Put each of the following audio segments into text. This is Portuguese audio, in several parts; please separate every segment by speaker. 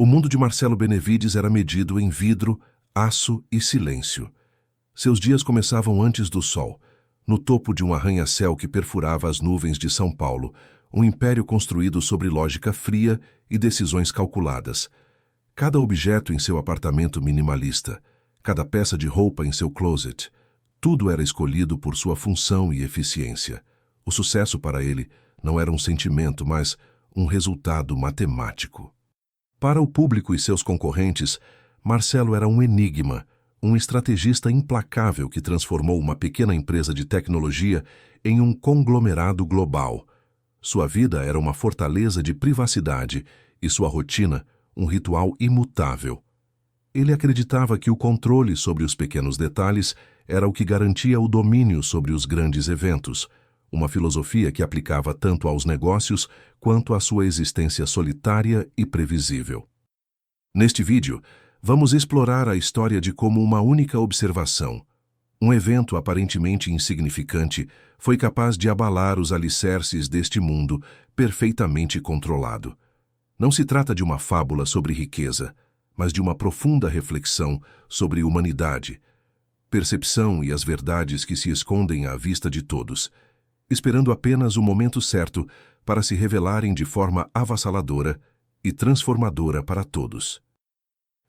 Speaker 1: O mundo de Marcelo Benevides era medido em vidro, aço e silêncio. Seus dias começavam antes do sol, no topo de um arranha-céu que perfurava as nuvens de São Paulo, um império construído sobre lógica fria e decisões calculadas. Cada objeto em seu apartamento minimalista, cada peça de roupa em seu closet, tudo era escolhido por sua função e eficiência. O sucesso para ele não era um sentimento, mas um resultado matemático. Para o público e seus concorrentes, Marcelo era um enigma, um estrategista implacável que transformou uma pequena empresa de tecnologia em um conglomerado global. Sua vida era uma fortaleza de privacidade e sua rotina um ritual imutável. Ele acreditava que o controle sobre os pequenos detalhes era o que garantia o domínio sobre os grandes eventos, uma filosofia que aplicava tanto aos negócios quanto à sua existência solitária e previsível. Neste vídeo, vamos explorar a história de como uma única observação, um evento aparentemente insignificante, foi capaz de abalar os alicerces deste mundo perfeitamente controlado. Não se trata de uma fábula sobre riqueza, mas de uma profunda reflexão sobre humanidade, percepção e as verdades que se escondem à vista de todos, esperando apenas o momento certo para se revelarem de forma avassaladora e transformadora para todos.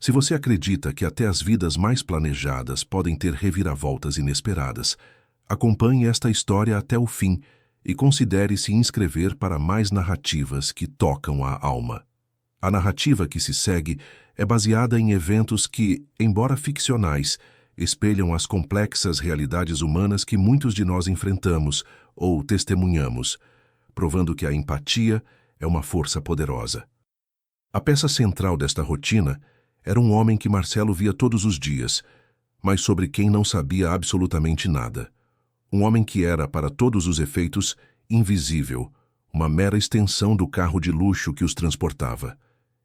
Speaker 1: Se você acredita que até as vidas mais planejadas podem ter reviravoltas inesperadas, acompanhe esta história até o fim e considere se inscrever para mais narrativas que tocam a alma. A narrativa que se segue é baseada em eventos que, embora ficcionais, espelham as complexas realidades humanas que muitos de nós enfrentamos ou testemunhamos, provando que a empatia é uma força poderosa. A peça central desta rotina era um homem que Marcelo via todos os dias, mas sobre quem não sabia absolutamente nada. Um homem que era, para todos os efeitos, invisível, uma mera extensão do carro de luxo que os transportava.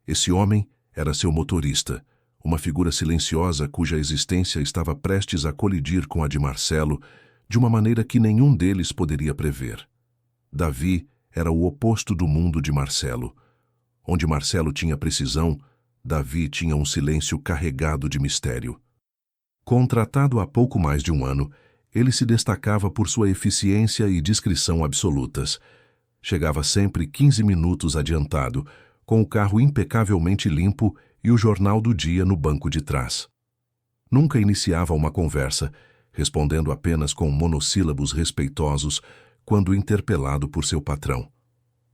Speaker 1: Esse homem era seu motorista, uma figura silenciosa cuja existência estava prestes a colidir com a de Marcelo de uma maneira que nenhum deles poderia prever. Davi era o oposto do mundo de Marcelo. Onde Marcelo tinha precisão, Davi tinha um silêncio carregado de mistério. Contratado há pouco mais de um ano, ele se destacava por sua eficiência e discrição absolutas. Chegava sempre 15 minutos adiantado, com o carro impecavelmente limpo e o jornal do dia no banco de trás. Nunca iniciava uma conversa, respondendo apenas com monossílabos respeitosos quando interpelado por seu patrão.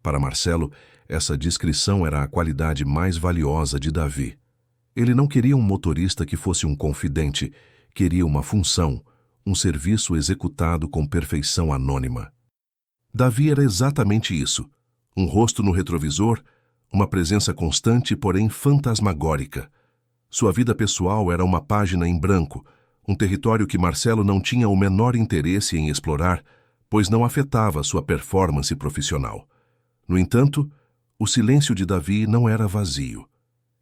Speaker 1: Para Marcelo, essa discrição era a qualidade mais valiosa de Davi. Ele não queria um motorista que fosse um confidente, queria uma função, um serviço executado com perfeição anônima. Davi era exatamente isso, um rosto no retrovisor, uma presença constante, porém fantasmagórica. Sua vida pessoal era uma página em branco, um território que Marcelo não tinha o menor interesse em explorar, pois não afetava sua performance profissional. No entanto, o silêncio de Davi não era vazio.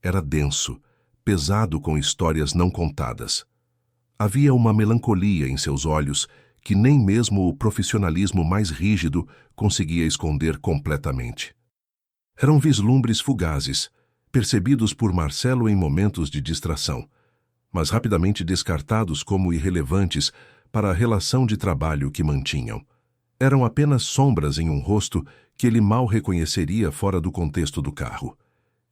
Speaker 1: Era denso, pesado com histórias não contadas. Havia uma melancolia em seus olhos que nem mesmo o profissionalismo mais rígido conseguia esconder completamente. Eram vislumbres fugazes, percebidos por Marcelo em momentos de distração, mas rapidamente descartados como irrelevantes para a relação de trabalho que mantinham. Eram apenas sombras em um rosto que ele mal reconheceria fora do contexto do carro.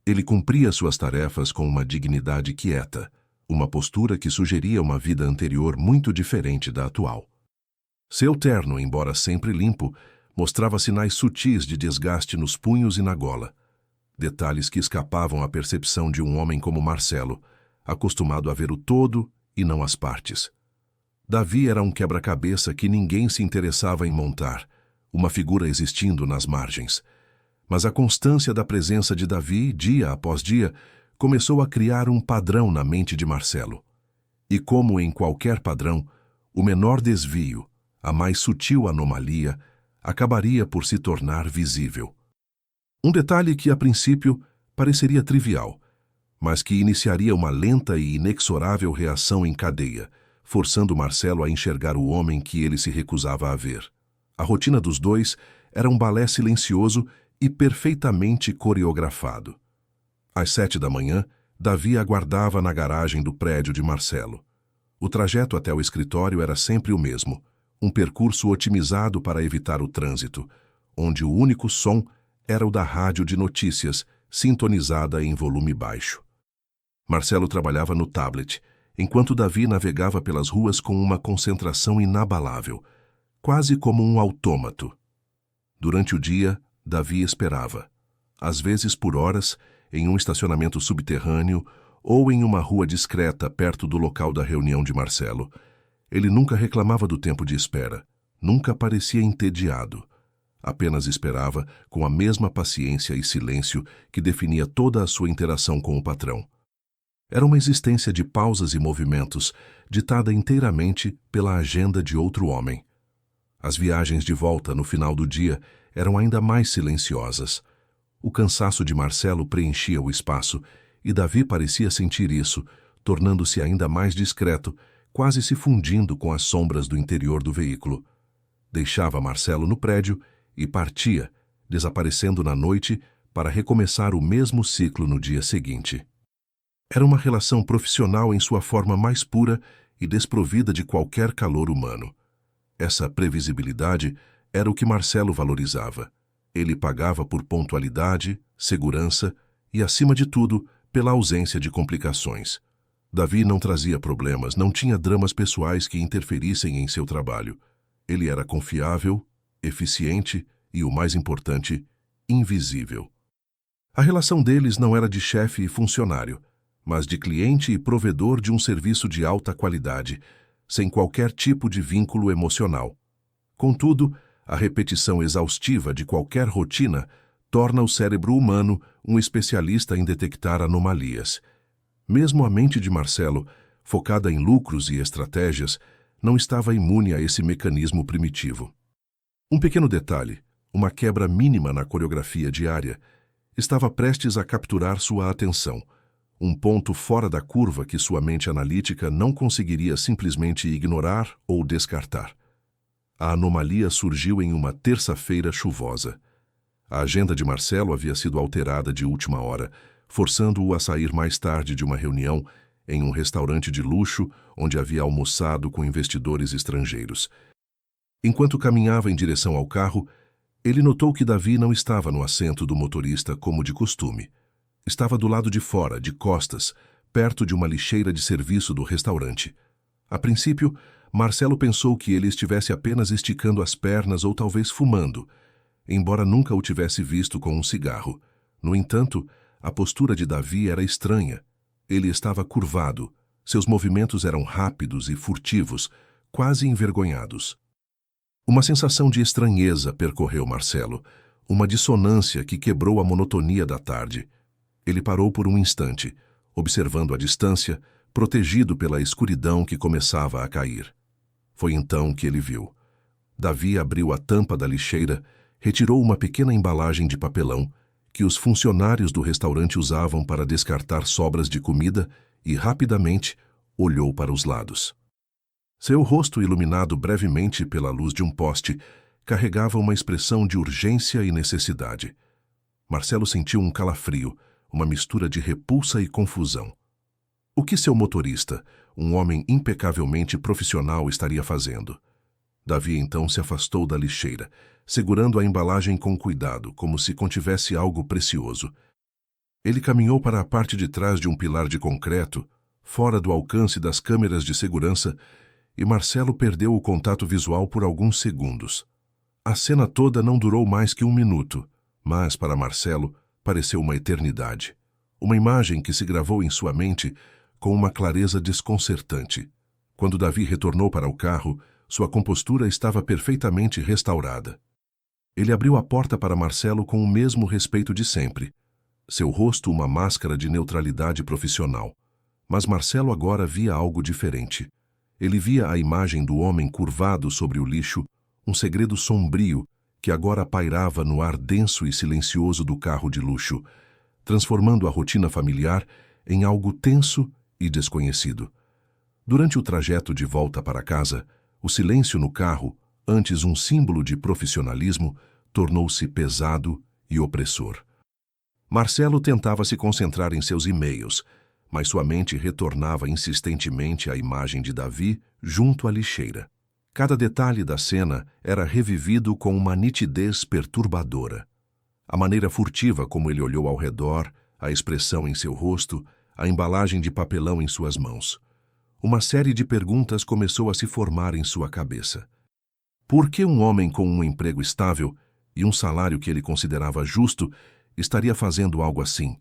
Speaker 1: Ele cumpria suas tarefas com uma dignidade quieta, uma postura que sugeria uma vida anterior muito diferente da atual. Seu terno, embora sempre limpo, mostrava sinais sutis de desgaste nos punhos e na gola. Detalhes que escapavam à percepção de um homem como Marcelo, acostumado a ver o todo e não as partes. Davi era um quebra-cabeça que ninguém se interessava em montar, uma figura existindo nas margens. Mas a constância da presença de Davi, dia após dia, começou a criar um padrão na mente de Marcelo. E como em qualquer padrão, o menor desvio, a mais sutil anomalia, acabaria por se tornar visível. Um detalhe que, a princípio, pareceria trivial, mas que iniciaria uma lenta e inexorável reação em cadeia, forçando Marcelo a enxergar o homem que ele se recusava a ver. A rotina dos dois era um balé silencioso e perfeitamente coreografado. Às 7 da manhã, Davi aguardava na garagem do prédio de Marcelo. O trajeto até o escritório era sempre o mesmo, um percurso otimizado para evitar o trânsito, onde o único som era o da rádio de notícias, sintonizada em volume baixo. Marcelo trabalhava no tablet, enquanto Davi navegava pelas ruas com uma concentração inabalável, quase como um autômato. Durante o dia, Davi esperava, às vezes por horas, em um estacionamento subterrâneo ou em uma rua discreta perto do local da reunião de Marcelo. Ele nunca reclamava do tempo de espera, nunca parecia entediado. Apenas esperava com a mesma paciência e silêncio que definia toda a sua interação com o patrão. Era uma existência de pausas e movimentos, ditada inteiramente pela agenda de outro homem. As viagens de volta no final do dia eram ainda mais silenciosas. O cansaço de Marcelo preenchia o espaço, e Davi parecia sentir isso, tornando-se ainda mais discreto, quase se fundindo com as sombras do interior do veículo. Deixava Marcelo no prédio e partia, desaparecendo na noite para recomeçar o mesmo ciclo no dia seguinte. Era uma relação profissional em sua forma mais pura e desprovida de qualquer calor humano. Essa previsibilidade era o que Marcelo valorizava. Ele pagava por pontualidade, segurança e, acima de tudo, pela ausência de complicações. Davi não trazia problemas, não tinha dramas pessoais que interferissem em seu trabalho. Ele era confiável, eficiente e, o mais importante, invisível. A relação deles não era de chefe e funcionário, mas de cliente e provedor de um serviço de alta qualidade, sem qualquer tipo de vínculo emocional. Contudo, a repetição exaustiva de qualquer rotina torna o cérebro humano um especialista em detectar anomalias. Mesmo a mente de Marcelo, focada em lucros e estratégias, não estava imune a esse mecanismo primitivo. Um pequeno detalhe, uma quebra mínima na coreografia diária, estava prestes a capturar sua atenção, um ponto fora da curva que sua mente analítica não conseguiria simplesmente ignorar ou descartar. A anomalia surgiu em uma terça-feira chuvosa. A agenda de Marcelo havia sido alterada de última hora, forçando-o a sair mais tarde de uma reunião em um restaurante de luxo onde havia almoçado com investidores estrangeiros. Enquanto caminhava em direção ao carro, ele notou que Davi não estava no assento do motorista como de costume. Estava do lado de fora, de costas, perto de uma lixeira de serviço do restaurante. A princípio, Marcelo pensou que ele estivesse apenas esticando as pernas ou talvez fumando, embora nunca o tivesse visto com um cigarro. No entanto, a postura de Davi era estranha. Ele estava curvado, seus movimentos eram rápidos e furtivos, quase envergonhados. Uma sensação de estranheza percorreu Marcelo, uma dissonância que quebrou a monotonia da tarde. Ele parou por um instante, observando a distância, protegido pela escuridão que começava a cair. Foi então que ele viu. Davi abriu a tampa da lixeira, retirou uma pequena embalagem de papelão que os funcionários do restaurante usavam para descartar sobras de comida e, rapidamente, olhou para os lados. Seu rosto, iluminado brevemente pela luz de um poste, carregava uma expressão de urgência e necessidade. Marcelo sentiu um calafrio, uma mistura de repulsa e confusão. O que seu motorista, um homem impecavelmente profissional, estaria fazendo? Davi então se afastou da lixeira, segurando a embalagem com cuidado, como se contivesse algo precioso. Ele caminhou para a parte de trás de um pilar de concreto, fora do alcance das câmeras de segurança, e Marcelo perdeu o contato visual por alguns segundos. A cena toda não durou mais que 1 minuto, mas, para Marcelo, pareceu uma eternidade. Uma imagem que se gravou em sua mente com uma clareza desconcertante. Quando Davi retornou para o carro, sua compostura estava perfeitamente restaurada. Ele abriu a porta para Marcelo com o mesmo respeito de sempre. Seu rosto uma máscara de neutralidade profissional. Mas Marcelo agora via algo diferente. Ele via a imagem do homem curvado sobre o lixo, um segredo sombrio que agora pairava no ar denso e silencioso do carro de luxo, transformando a rotina familiar em algo tenso e desconhecido. Durante o trajeto de volta para casa, o silêncio no carro, antes um símbolo de profissionalismo, tornou-se pesado e opressor. Marcelo tentava se concentrar em seus e-mails, mas sua mente retornava insistentemente à imagem de Davi junto à lixeira. Cada detalhe da cena era revivido com uma nitidez perturbadora. A maneira furtiva como ele olhou ao redor, a expressão em seu rosto, a embalagem de papelão em suas mãos. Uma série de perguntas começou a se formar em sua cabeça. Por que um homem com um emprego estável e um salário que ele considerava justo estaria fazendo algo assim?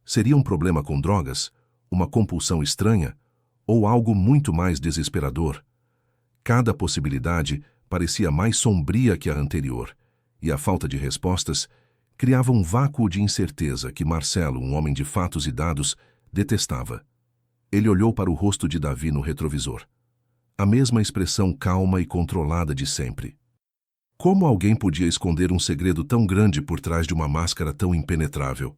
Speaker 1: Seria um problema com drogas? Uma compulsão estranha? Ou algo muito mais desesperador? Cada possibilidade parecia mais sombria que a anterior, e a falta de respostas criava um vácuo de incerteza que Marcelo, um homem de fatos e dados, detestava. Ele olhou para o rosto de Davi no retrovisor. A mesma expressão calma e controlada de sempre. Como alguém podia esconder um segredo tão grande por trás de uma máscara tão impenetrável?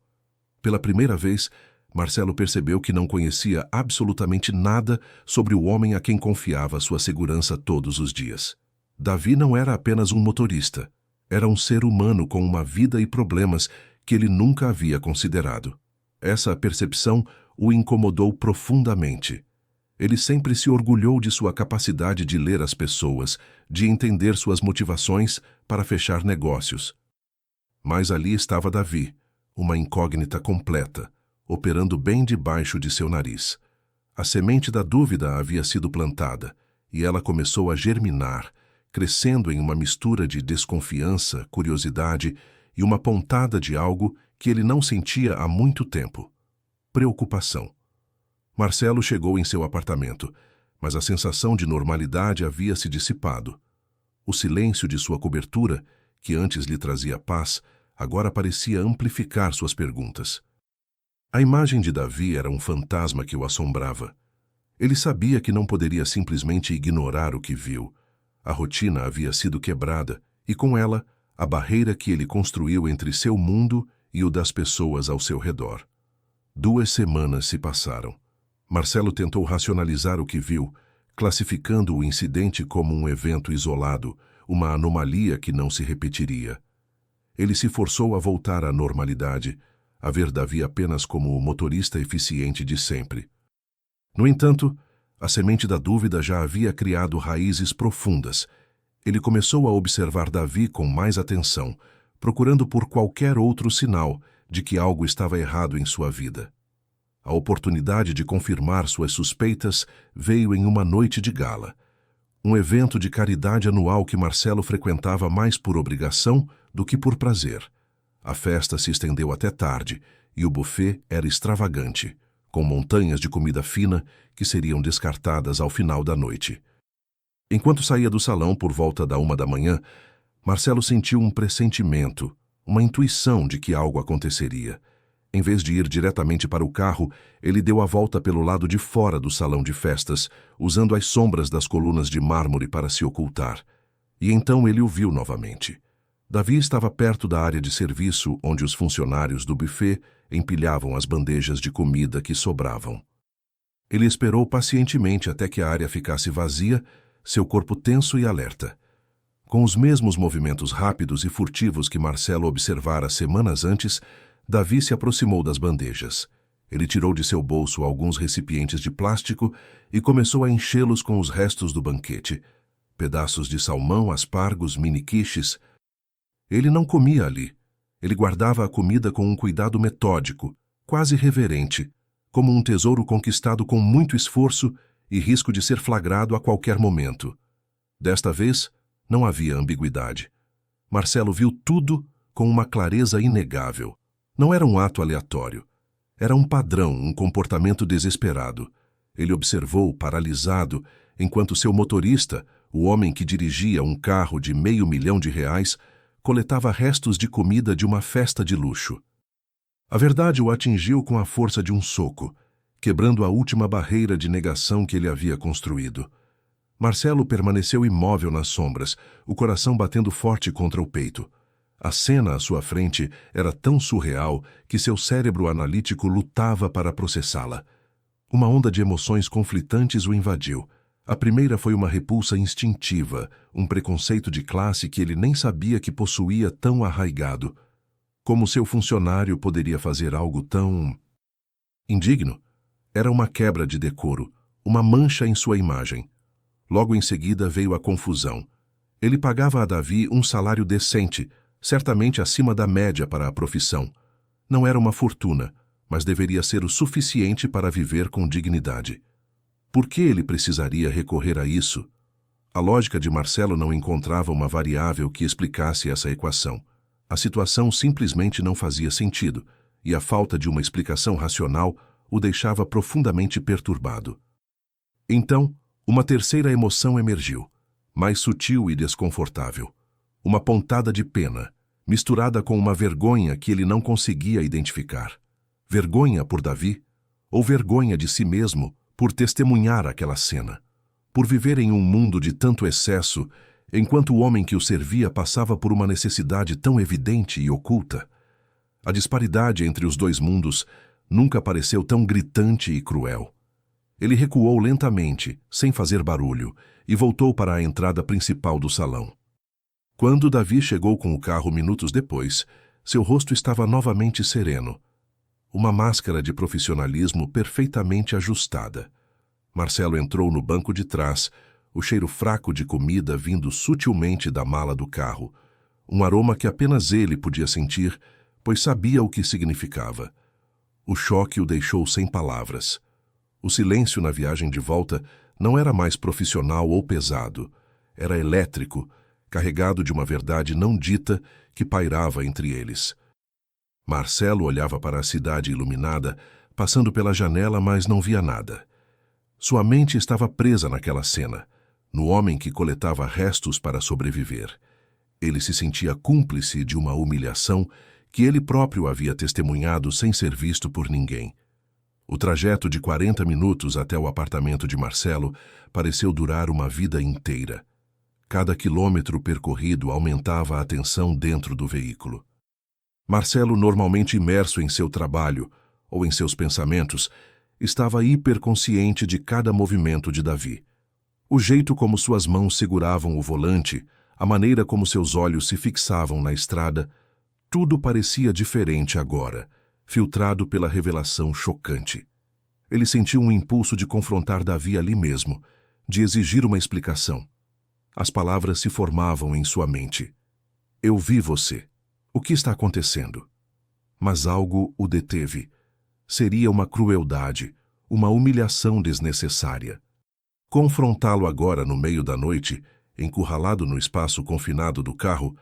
Speaker 1: Pela primeira vez, Marcelo percebeu que não conhecia absolutamente nada sobre o homem a quem confiava sua segurança todos os dias. Davi não era apenas um motorista. Era um ser humano com uma vida e problemas que ele nunca havia considerado. Essa percepção o incomodou profundamente. Ele sempre se orgulhou de sua capacidade de ler as pessoas, de entender suas motivações para fechar negócios. Mas ali estava Davi, uma incógnita completa, operando bem debaixo de seu nariz. A semente da dúvida havia sido plantada, e ela começou a germinar, crescendo em uma mistura de desconfiança, curiosidade e uma pontada de algo que ele não sentia há muito tempo: preocupação. Marcelo chegou em seu apartamento, mas a sensação de normalidade havia se dissipado. O silêncio de sua cobertura, que antes lhe trazia paz, agora parecia amplificar suas perguntas. A imagem de Davi era um fantasma que o assombrava. Ele sabia que não poderia simplesmente ignorar o que viu. A rotina havia sido quebrada e, com ela, a barreira que ele construiu entre seu mundo e o das pessoas ao seu redor. 2 semanas se passaram. Marcelo tentou racionalizar o que viu, classificando o incidente como um evento isolado, uma anomalia que não se repetiria. Ele se forçou a voltar à normalidade, a ver Davi apenas como o motorista eficiente de sempre. No entanto, a semente da dúvida já havia criado raízes profundas. Ele começou a observar Davi com mais atenção, procurando por qualquer outro sinal de que algo estava errado em sua vida. A oportunidade de confirmar suas suspeitas veio em uma noite de gala, um evento de caridade anual que Marcelo frequentava mais por obrigação do que por prazer. A festa se estendeu até tarde e o buffet era extravagante, com montanhas de comida fina que seriam descartadas ao final da noite. Enquanto saía do salão por volta da 1 da manhã, Marcelo sentiu um pressentimento, uma intuição de que algo aconteceria. Em vez de ir diretamente para o carro, ele deu a volta pelo lado de fora do salão de festas, usando as sombras das colunas de mármore para se ocultar. E então ele o viu novamente. Davi estava perto da área de serviço, onde os funcionários do buffet empilhavam as bandejas de comida que sobravam. Ele esperou pacientemente até que a área ficasse vazia, seu corpo tenso e alerta. Com os mesmos movimentos rápidos e furtivos que Marcelo observara semanas antes, Davi se aproximou das bandejas. Ele tirou de seu bolso alguns recipientes de plástico e começou a enchê-los com os restos do banquete. Pedaços de salmão, aspargos, mini-quiches. Ele não comia ali. Ele guardava a comida com um cuidado metódico, quase reverente, como um tesouro conquistado com muito esforço e risco de ser flagrado a qualquer momento. Desta vez, não havia ambiguidade. Marcelo viu tudo com uma clareza inegável. Não era um ato aleatório. Era um padrão, um comportamento desesperado. Ele observou, paralisado, enquanto seu motorista, o homem que dirigia um carro de R$500 mil, coletava restos de comida de uma festa de luxo. A verdade o atingiu com a força de um soco, quebrando a última barreira de negação que ele havia construído. Marcelo permaneceu imóvel nas sombras, o coração batendo forte contra o peito. A cena à sua frente era tão surreal que seu cérebro analítico lutava para processá-la. Uma onda de emoções conflitantes o invadiu. A primeira foi uma repulsa instintiva, um preconceito de classe que ele nem sabia que possuía tão arraigado. Como seu funcionário poderia fazer algo tão indigno? Era uma quebra de decoro, uma mancha em sua imagem. Logo em seguida veio a confusão. Ele pagava a Davi um salário decente, certamente acima da média para a profissão. Não era uma fortuna, mas deveria ser o suficiente para viver com dignidade. Por que ele precisaria recorrer a isso? A lógica de Marcelo não encontrava uma variável que explicasse essa equação. A situação simplesmente não fazia sentido, e a falta de uma explicação racional o deixava profundamente perturbado. Então, uma terceira emoção emergiu, mais sutil e desconfortável. Uma pontada de pena, misturada com uma vergonha que ele não conseguia identificar. Vergonha por Davi, ou vergonha de si mesmo por testemunhar aquela cena, por viver em um mundo de tanto excesso, enquanto o homem que o servia passava por uma necessidade tão evidente e oculta. A disparidade entre os dois mundos nunca pareceu tão gritante e cruel. Ele recuou lentamente, sem fazer barulho, e voltou para a entrada principal do salão. Quando Davi chegou com o carro minutos depois, seu rosto estava novamente sereno. Uma máscara de profissionalismo perfeitamente ajustada. Marcelo entrou no banco de trás, o cheiro fraco de comida vindo sutilmente da mala do carro, um aroma que apenas ele podia sentir, pois sabia o que significava. O choque o deixou sem palavras. O silêncio na viagem de volta não era mais profissional ou pesado, era elétrico, carregado de uma verdade não dita que pairava entre eles. Marcelo olhava para a cidade iluminada, passando pela janela, mas não via nada. Sua mente estava presa naquela cena, no homem que coletava restos para sobreviver. Ele se sentia cúmplice de uma humilhação que ele próprio havia testemunhado sem ser visto por ninguém. O trajeto de 40 minutos até o apartamento de Marcelo pareceu durar uma vida inteira. Cada quilômetro percorrido aumentava a tensão dentro do veículo. Marcelo, normalmente imerso em seu trabalho ou em seus pensamentos, estava hiperconsciente de cada movimento de Davi. O jeito como suas mãos seguravam o volante, a maneira como seus olhos se fixavam na estrada, tudo parecia diferente agora, filtrado pela revelação chocante. Ele sentiu um impulso de confrontar Davi ali mesmo, de exigir uma explicação. As palavras se formavam em sua mente. Eu vi você. O que está acontecendo? Mas algo o deteve. Seria uma crueldade, uma humilhação desnecessária. Confrontá-lo agora no meio da noite, encurralado no espaço confinado do carro,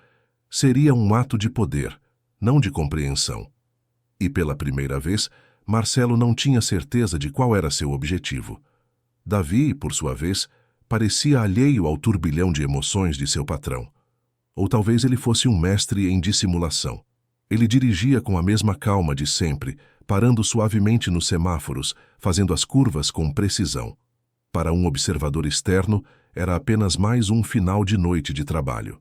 Speaker 1: seria um ato de poder, não de compreensão. E pela primeira vez, Marcelo não tinha certeza de qual era seu objetivo. Davi, por sua vez, parecia alheio ao turbilhão de emoções de seu patrão. Ou talvez ele fosse um mestre em dissimulação. Ele dirigia com a mesma calma de sempre, parando suavemente nos semáforos, fazendo as curvas com precisão. Para um observador externo, era apenas mais um final de noite de trabalho.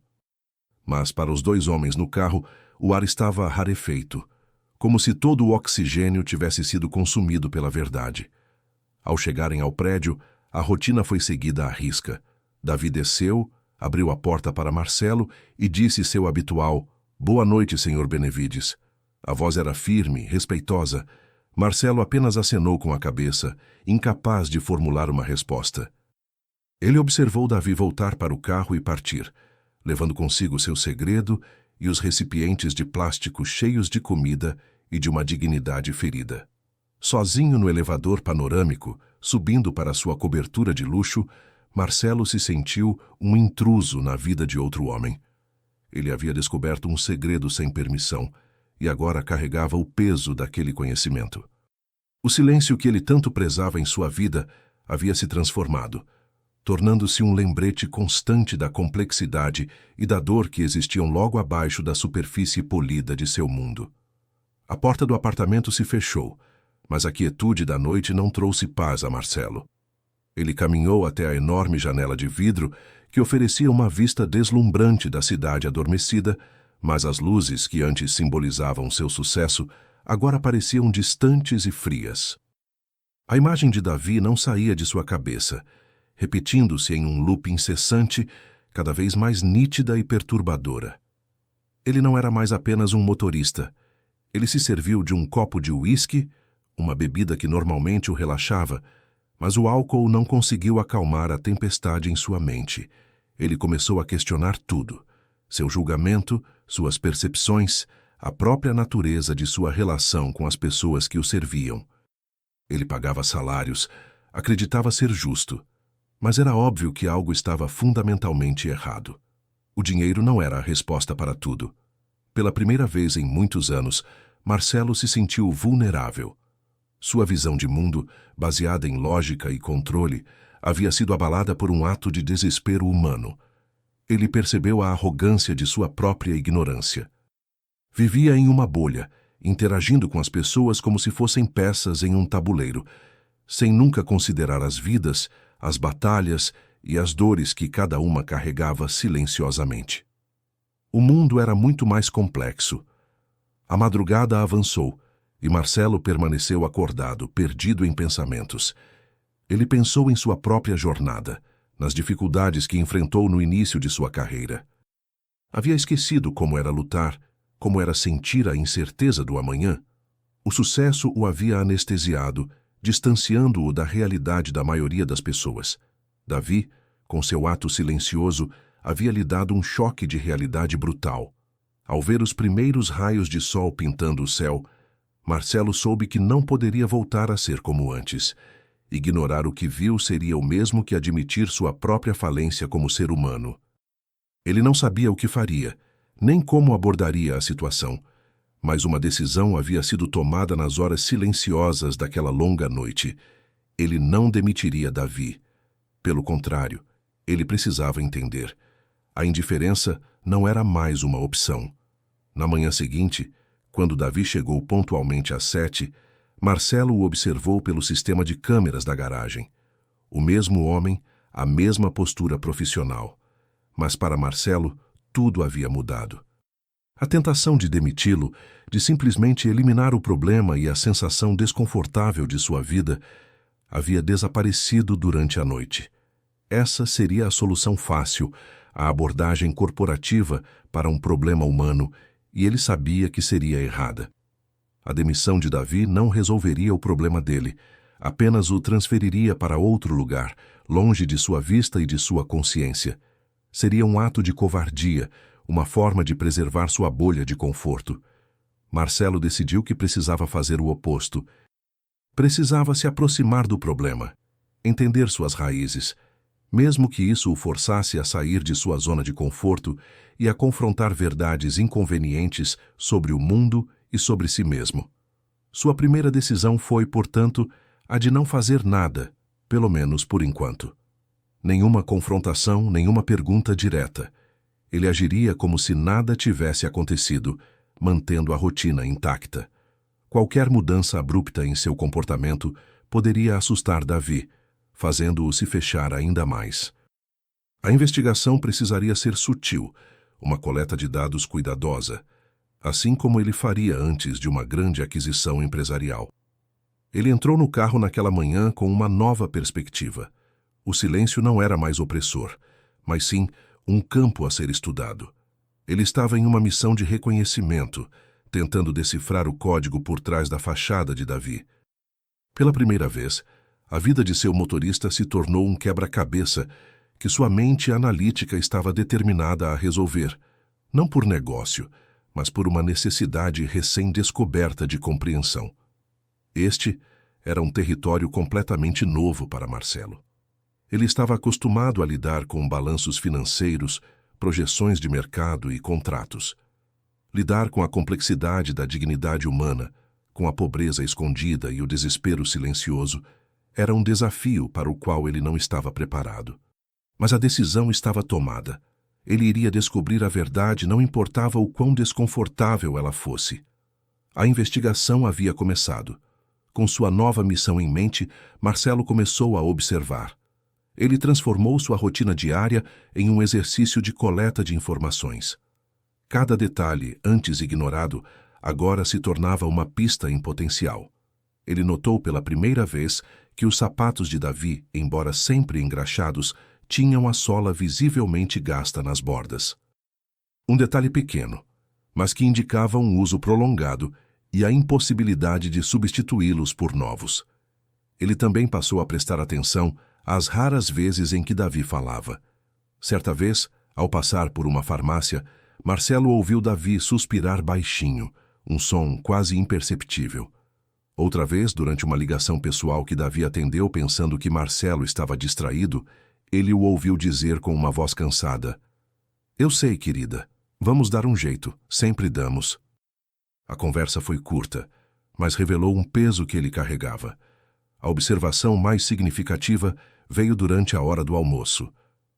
Speaker 1: Mas para os dois homens no carro, o ar estava rarefeito, como se todo o oxigênio tivesse sido consumido pela verdade. Ao chegarem ao prédio, a rotina foi seguida à risca. Davi desceu, abriu a porta para Marcelo e disse seu habitual: "Boa noite, senhor Benevides." A voz era firme, respeitosa. Marcelo apenas acenou com a cabeça, incapaz de formular uma resposta. Ele observou Davi voltar para o carro e partir, levando consigo seu segredo e os recipientes de plástico cheios de comida e de uma dignidade ferida. Sozinho no elevador panorâmico, subindo para sua cobertura de luxo, Marcelo se sentiu um intruso na vida de outro homem. Ele havia descoberto um segredo sem permissão e agora carregava o peso daquele conhecimento. O silêncio que ele tanto prezava em sua vida havia se transformado, tornando-se um lembrete constante da complexidade e da dor que existiam logo abaixo da superfície polida de seu mundo. A porta do apartamento se fechou, mas a quietude da noite não trouxe paz a Marcelo. Ele caminhou até a enorme janela de vidro que oferecia uma vista deslumbrante da cidade adormecida, mas as luzes que antes simbolizavam seu sucesso agora pareciam distantes e frias. A imagem de Davi não saía de sua cabeça, repetindo-se em um loop incessante, cada vez mais nítida e perturbadora. Ele não era mais apenas um motorista. Ele se serviu de um copo de uísque, uma bebida que normalmente o relaxava, mas o álcool não conseguiu acalmar a tempestade em sua mente. Ele começou a questionar tudo: seu julgamento, suas percepções, a própria natureza de sua relação com as pessoas que o serviam. Ele pagava salários, acreditava ser justo, mas era óbvio que algo estava fundamentalmente errado. O dinheiro não era a resposta para tudo. Pela primeira vez em muitos anos, Marcelo se sentiu vulnerável. Sua visão de mundo, baseada em lógica e controle, havia sido abalada por um ato de desespero humano. Ele percebeu a arrogância de sua própria ignorância. Vivia em uma bolha, interagindo com as pessoas como se fossem peças em um tabuleiro, sem nunca considerar as vidas, as batalhas e as dores que cada uma carregava silenciosamente. O mundo era muito mais complexo. A madrugada avançou e Marcelo permaneceu acordado, perdido em pensamentos. Ele pensou em sua própria jornada, nas dificuldades que enfrentou no início de sua carreira. Havia esquecido como era lutar, como era sentir a incerteza do amanhã. O sucesso o havia anestesiado, distanciando-o da realidade da maioria das pessoas. Davi, com seu ato silencioso, havia lhe dado um choque de realidade brutal. Ao ver os primeiros raios de sol pintando o céu, Marcelo soube que não poderia voltar a ser como antes. Ignorar o que viu seria o mesmo que admitir sua própria falência como ser humano. Ele não sabia o que faria, nem como abordaria a situação, mas uma decisão havia sido tomada nas horas silenciosas daquela longa noite. Ele não demitiria Davi. Pelo contrário, ele precisava entender. A indiferença não era mais uma opção. Na manhã seguinte, quando Davi chegou pontualmente às 7, Marcelo o observou pelo sistema de câmeras da garagem. O mesmo homem, a mesma postura profissional. Mas para Marcelo, tudo havia mudado. A tentação de demiti-lo, de simplesmente eliminar o problema e a sensação desconfortável de sua vida, havia desaparecido durante a noite. Essa seria a solução fácil, a abordagem corporativa para um problema humano, e ele sabia que seria errada. A demissão de Davi não resolveria o problema dele, apenas o transferiria para outro lugar, longe de sua vista e de sua consciência. Seria um ato de covardia, uma forma de preservar sua bolha de conforto. Marcelo decidiu que precisava fazer o oposto. Precisava se aproximar do problema, entender suas raízes, mesmo que isso o forçasse a sair de sua zona de conforto e a confrontar verdades inconvenientes sobre o mundo e sobre si mesmo. Sua primeira decisão foi, portanto, a de não fazer nada, pelo menos por enquanto. Nenhuma confrontação, nenhuma pergunta direta. Ele agiria como se nada tivesse acontecido, mantendo a rotina intacta. Qualquer mudança abrupta em seu comportamento poderia assustar Davi, fazendo-o se fechar ainda mais. A investigação precisaria ser sutil, uma coleta de dados cuidadosa, assim como ele faria antes de uma grande aquisição empresarial. Ele entrou no carro naquela manhã com uma nova perspectiva. O silêncio não era mais opressor, mas sim um campo a ser estudado. Ele estava em uma missão de reconhecimento, tentando decifrar o código por trás da fachada de Davi. Pela primeira vez, a vida de seu motorista se tornou um quebra-cabeça que sua mente analítica estava determinada a resolver, não por negócio, mas por uma necessidade recém-descoberta de compreensão. Este era um território completamente novo para Marcelo. Ele estava acostumado a lidar com balanços financeiros, projeções de mercado e contratos. Lidar com a complexidade da dignidade humana, com a pobreza escondida e o desespero silencioso, era um desafio para o qual ele não estava preparado. Mas a decisão estava tomada. Ele iria descobrir a verdade, não importava o quão desconfortável ela fosse. A investigação havia começado. Com sua nova missão em mente, Marcelo começou a observar. Ele transformou sua rotina diária em um exercício de coleta de informações. Cada detalhe, antes ignorado, agora se tornava uma pista em potencial. Ele notou pela primeira vez que os sapatos de Davi, embora sempre engraxados, tinham a sola visivelmente gasta nas bordas. Um detalhe pequeno, mas que indicavam um uso prolongado e a impossibilidade de substituí-los por novos. Ele também passou a prestar atenção às raras vezes em que Davi falava. Certa vez, ao passar por uma farmácia, Marcelo ouviu Davi suspirar baixinho, um som quase imperceptível. Outra vez, durante uma ligação pessoal que Davi atendeu pensando que Marcelo estava distraído, ele o ouviu dizer com uma voz cansada: "Eu sei, querida. Vamos dar um jeito. Sempre damos." A conversa foi curta, mas revelou um peso que ele carregava. A observação mais significativa veio durante a hora do almoço.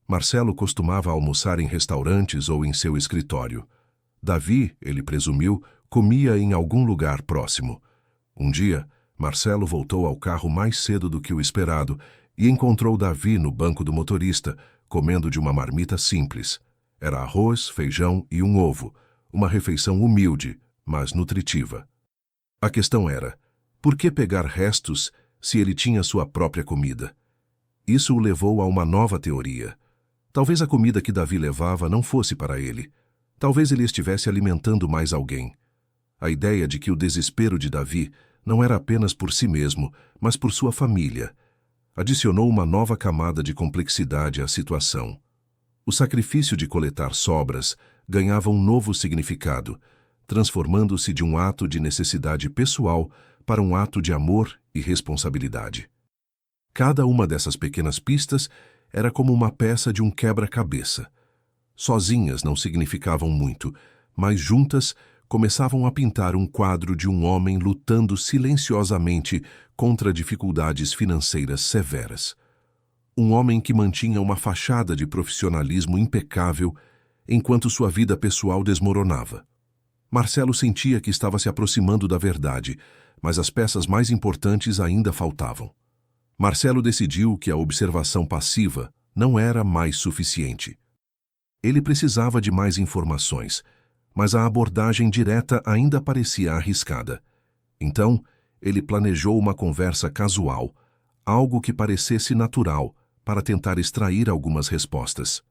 Speaker 1: Marcelo costumava almoçar em restaurantes ou em seu escritório. Davi, ele presumiu, comia em algum lugar próximo. Um dia, Marcelo voltou ao carro mais cedo do que o esperado e encontrou Davi no banco do motorista, comendo de uma marmita simples. Era arroz, feijão e um ovo, uma refeição humilde, mas nutritiva. A questão era, por que pegar restos se ele tinha sua própria comida? Isso o levou a uma nova teoria. Talvez a comida que Davi levava não fosse para ele. Talvez ele estivesse alimentando mais alguém. A ideia de que o desespero de Davi não era apenas por si mesmo, mas por sua família, adicionou uma nova camada de complexidade à situação. O sacrifício de coletar sobras ganhava um novo significado, transformando-se de um ato de necessidade pessoal para um ato de amor e responsabilidade. Cada uma dessas pequenas pistas era como uma peça de um quebra-cabeça. Sozinhas não significavam muito, mas juntas começavam a pintar um quadro de um homem lutando silenciosamente contra dificuldades financeiras severas. Um homem que mantinha uma fachada de profissionalismo impecável enquanto sua vida pessoal desmoronava. Marcelo sentia que estava se aproximando da verdade, mas as peças mais importantes ainda faltavam. Marcelo decidiu que a observação passiva não era mais suficiente. Ele precisava de mais informações, mas a abordagem direta ainda parecia arriscada. Então, ele planejou uma conversa casual, algo que parecesse natural, para tentar extrair algumas respostas.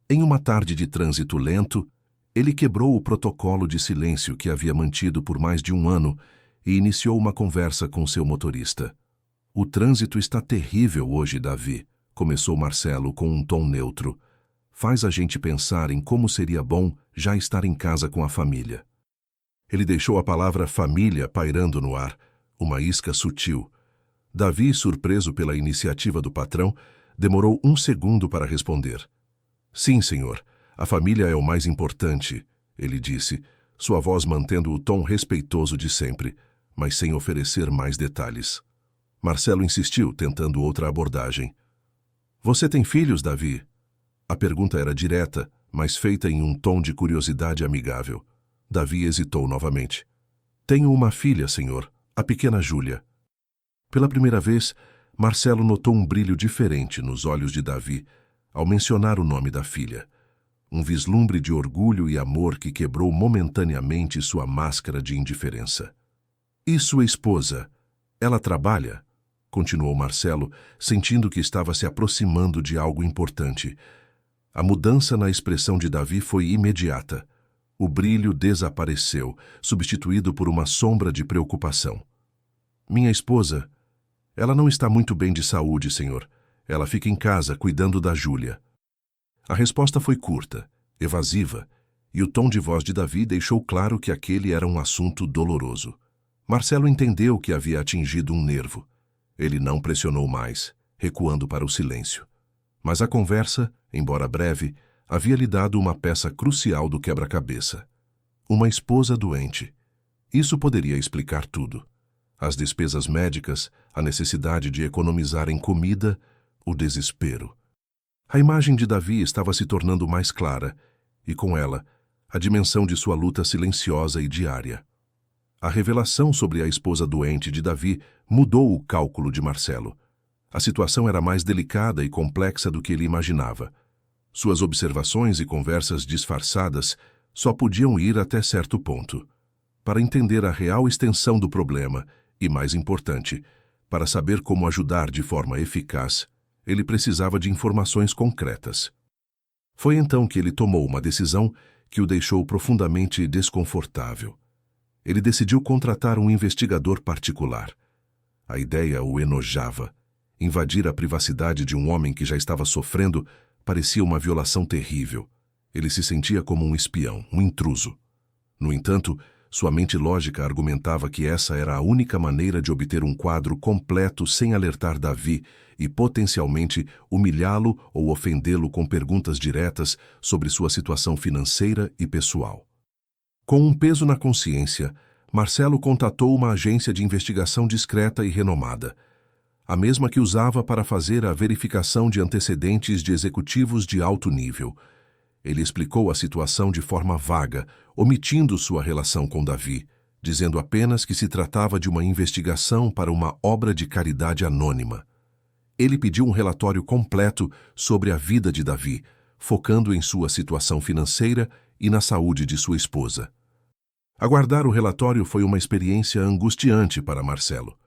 Speaker 1: Em uma tarde de trânsito lento, ele quebrou o protocolo de silêncio que havia mantido por mais de um ano e iniciou uma conversa com seu motorista. "O trânsito está terrível hoje, Davi", começou Marcelo com um tom neutro. "Faz a gente pensar em como seria bom já estar em casa com a família." Ele deixou a palavra família pairando no ar, uma isca sutil. Davi, surpreso pela iniciativa do patrão, demorou um segundo para responder. "Sim, senhor, a família é o mais importante", ele disse, sua voz mantendo o tom respeitoso de sempre, mas sem oferecer mais detalhes. Marcelo insistiu, tentando outra abordagem. "Você tem filhos, Davi?" A pergunta era direta, mas feita em um tom de curiosidade amigável. Davi hesitou novamente. "Tenho uma filha, senhor, a pequena Júlia." Pela primeira vez, Marcelo notou um brilho diferente nos olhos de Davi ao mencionar o nome da filha. Um vislumbre de orgulho e amor que quebrou momentaneamente sua máscara de indiferença. "E sua esposa? Ela trabalha?" continuou Marcelo, sentindo que estava se aproximando de algo importante. A mudança na expressão de Davi foi imediata. O brilho desapareceu, substituído por uma sombra de preocupação. "Minha esposa, ela não está muito bem de saúde, senhor. Ela fica em casa, cuidando da Júlia." A resposta foi curta, evasiva, e o tom de voz de Davi deixou claro que aquele era um assunto doloroso. Marcelo entendeu que havia atingido um nervo. Ele não pressionou mais, recuando para o silêncio. Mas a conversa, embora breve, havia lhe dado uma peça crucial do quebra-cabeça. Uma esposa doente. Isso poderia explicar tudo. As despesas médicas, a necessidade de economizar em comida, o desespero. A imagem de Davi estava se tornando mais clara, e com ela, a dimensão de sua luta silenciosa e diária. A revelação sobre a esposa doente de Davi mudou o cálculo de Marcelo. A situação era mais delicada e complexa do que ele imaginava. Suas observações e conversas disfarçadas só podiam ir até certo ponto. Para entender a real extensão do problema, e mais importante, para saber como ajudar de forma eficaz, ele precisava de informações concretas. Foi então que ele tomou uma decisão que o deixou profundamente desconfortável. Ele decidiu contratar um investigador particular. A ideia o enojava. Invadir a privacidade de um homem que já estava sofrendo parecia uma violação terrível. Ele se sentia como um espião, um intruso. No entanto, sua mente lógica argumentava que essa era a única maneira de obter um quadro completo sem alertar Davi e potencialmente humilhá-lo ou ofendê-lo com perguntas diretas sobre sua situação financeira e pessoal. Com um peso na consciência, Marcelo contatou uma agência de investigação discreta e renomada, a mesma que usava para fazer a verificação de antecedentes de executivos de alto nível. Ele explicou a situação de forma vaga, omitindo sua relação com Davi, dizendo apenas que se tratava de uma investigação para uma obra de caridade anônima. Ele pediu um relatório completo sobre a vida de Davi, focando em sua situação financeira e na saúde de sua esposa. Aguardar o relatório foi uma experiência angustiante para Marcelo.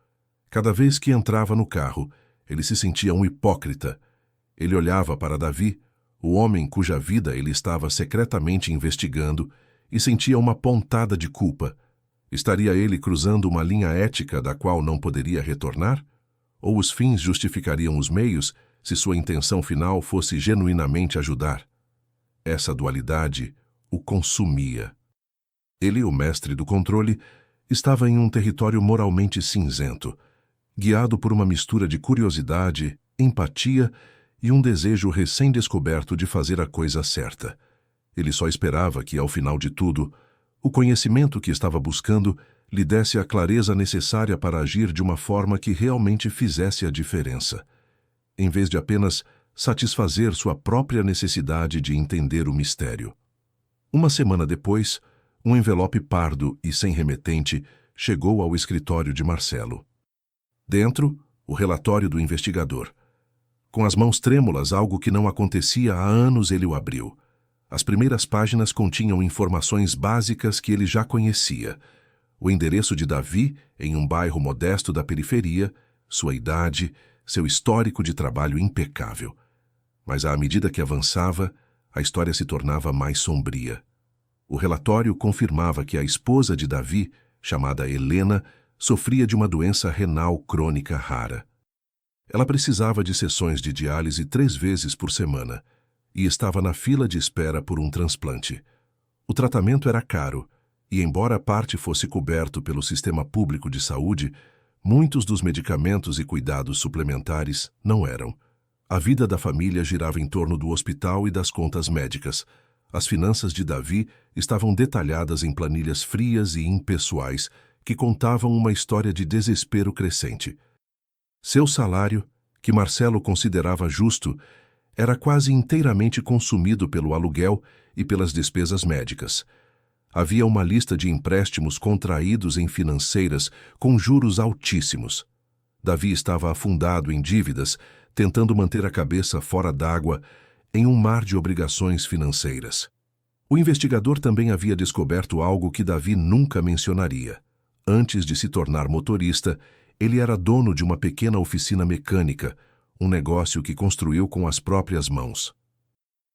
Speaker 1: Cada vez que entrava no carro, ele se sentia um hipócrita. Ele olhava para Davi, o homem cuja vida ele estava secretamente investigando, e sentia uma pontada de culpa. Estaria ele cruzando uma linha ética da qual não poderia retornar? Ou os fins justificariam os meios se sua intenção final fosse genuinamente ajudar? Essa dualidade o consumia. Ele, o mestre do controle, estava em um território moralmente cinzento, guiado por uma mistura de curiosidade, empatia e um desejo recém-descoberto de fazer a coisa certa. Ele só esperava que, ao final de tudo, o conhecimento que estava buscando lhe desse a clareza necessária para agir de uma forma que realmente fizesse a diferença, em vez de apenas satisfazer sua própria necessidade de entender o mistério. Uma semana depois, um envelope pardo e sem remetente chegou ao escritório de Marcelo. Dentro, o relatório do investigador. Com as mãos trêmulas, algo que não acontecia há anos, ele o abriu. As primeiras páginas continham informações básicas que ele já conhecia. O endereço de Davi, em um bairro modesto da periferia, sua idade, seu histórico de trabalho impecável. Mas à medida que avançava, a história se tornava mais sombria. O relatório confirmava que a esposa de Davi, chamada Helena, sofria de uma doença renal crônica rara. Ela precisava de sessões de diálise 3 vezes por semana e estava na fila de espera por um transplante. O tratamento era caro e, embora parte fosse coberto pelo sistema público de saúde, muitos dos medicamentos e cuidados suplementares não eram. A vida da família girava em torno do hospital e das contas médicas. As finanças de Davi estavam detalhadas em planilhas frias e impessoais que contavam uma história de desespero crescente. Seu salário, que Marcelo considerava justo, era quase inteiramente consumido pelo aluguel e pelas despesas médicas. Havia uma lista de empréstimos contraídos em financeiras com juros altíssimos. Davi estava afundado em dívidas, tentando manter a cabeça fora d'água em um mar de obrigações financeiras. O investigador também havia descoberto algo que Davi nunca mencionaria. Antes de se tornar motorista, ele era dono de uma pequena oficina mecânica, um negócio que construiu com as próprias mãos.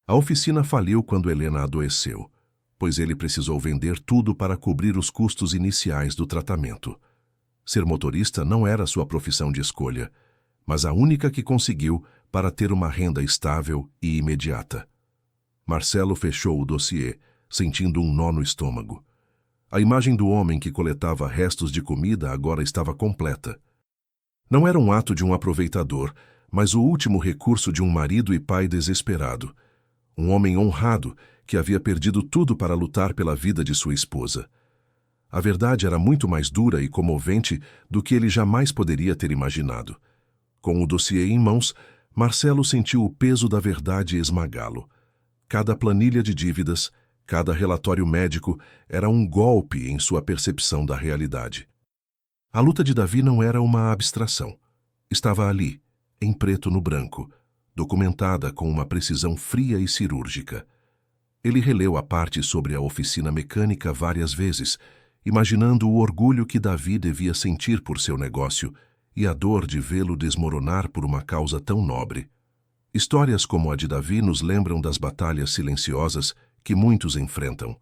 Speaker 1: A oficina faliu quando Helena adoeceu, pois ele precisou vender tudo para cobrir os custos iniciais do tratamento. Ser motorista não era sua profissão de escolha, mas a única que conseguiu para ter uma renda estável e imediata. Marcelo fechou o dossiê, sentindo um nó no estômago. A imagem do homem que coletava restos de comida agora estava completa. Não era um ato de um aproveitador, mas o último recurso de um marido e pai desesperado. Um homem honrado que havia perdido tudo para lutar pela vida de sua esposa. A verdade era muito mais dura e comovente do que ele jamais poderia ter imaginado. Com o dossiê em mãos, Marcelo sentiu o peso da verdade esmagá-lo. Cada planilha de dívidas, cada relatório médico era um golpe em sua percepção da realidade. A luta de Davi não era uma abstração. Estava ali, em preto no branco, documentada com uma precisão fria e cirúrgica. Ele releu a parte sobre a oficina mecânica várias vezes, imaginando o orgulho que Davi devia sentir por seu negócio e a dor de vê-lo desmoronar por uma causa tão nobre. Histórias como a de Davi nos lembram das batalhas silenciosas que muitos enfrentam.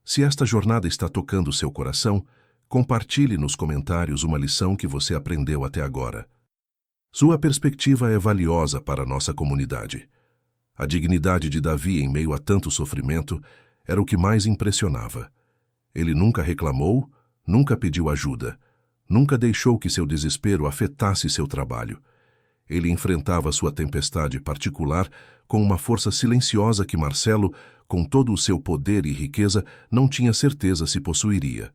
Speaker 1: Se esta jornada está tocando seu coração, compartilhe nos comentários uma lição que você aprendeu até agora. Sua perspectiva é valiosa para a nossa comunidade. A dignidade de Davi em meio a tanto sofrimento era o que mais impressionava. Ele nunca reclamou, nunca pediu ajuda, nunca deixou que seu desespero afetasse seu trabalho. Ele enfrentava sua tempestade particular com uma força silenciosa que Marcelo, com todo o seu poder e riqueza, não tinha certeza se possuiria.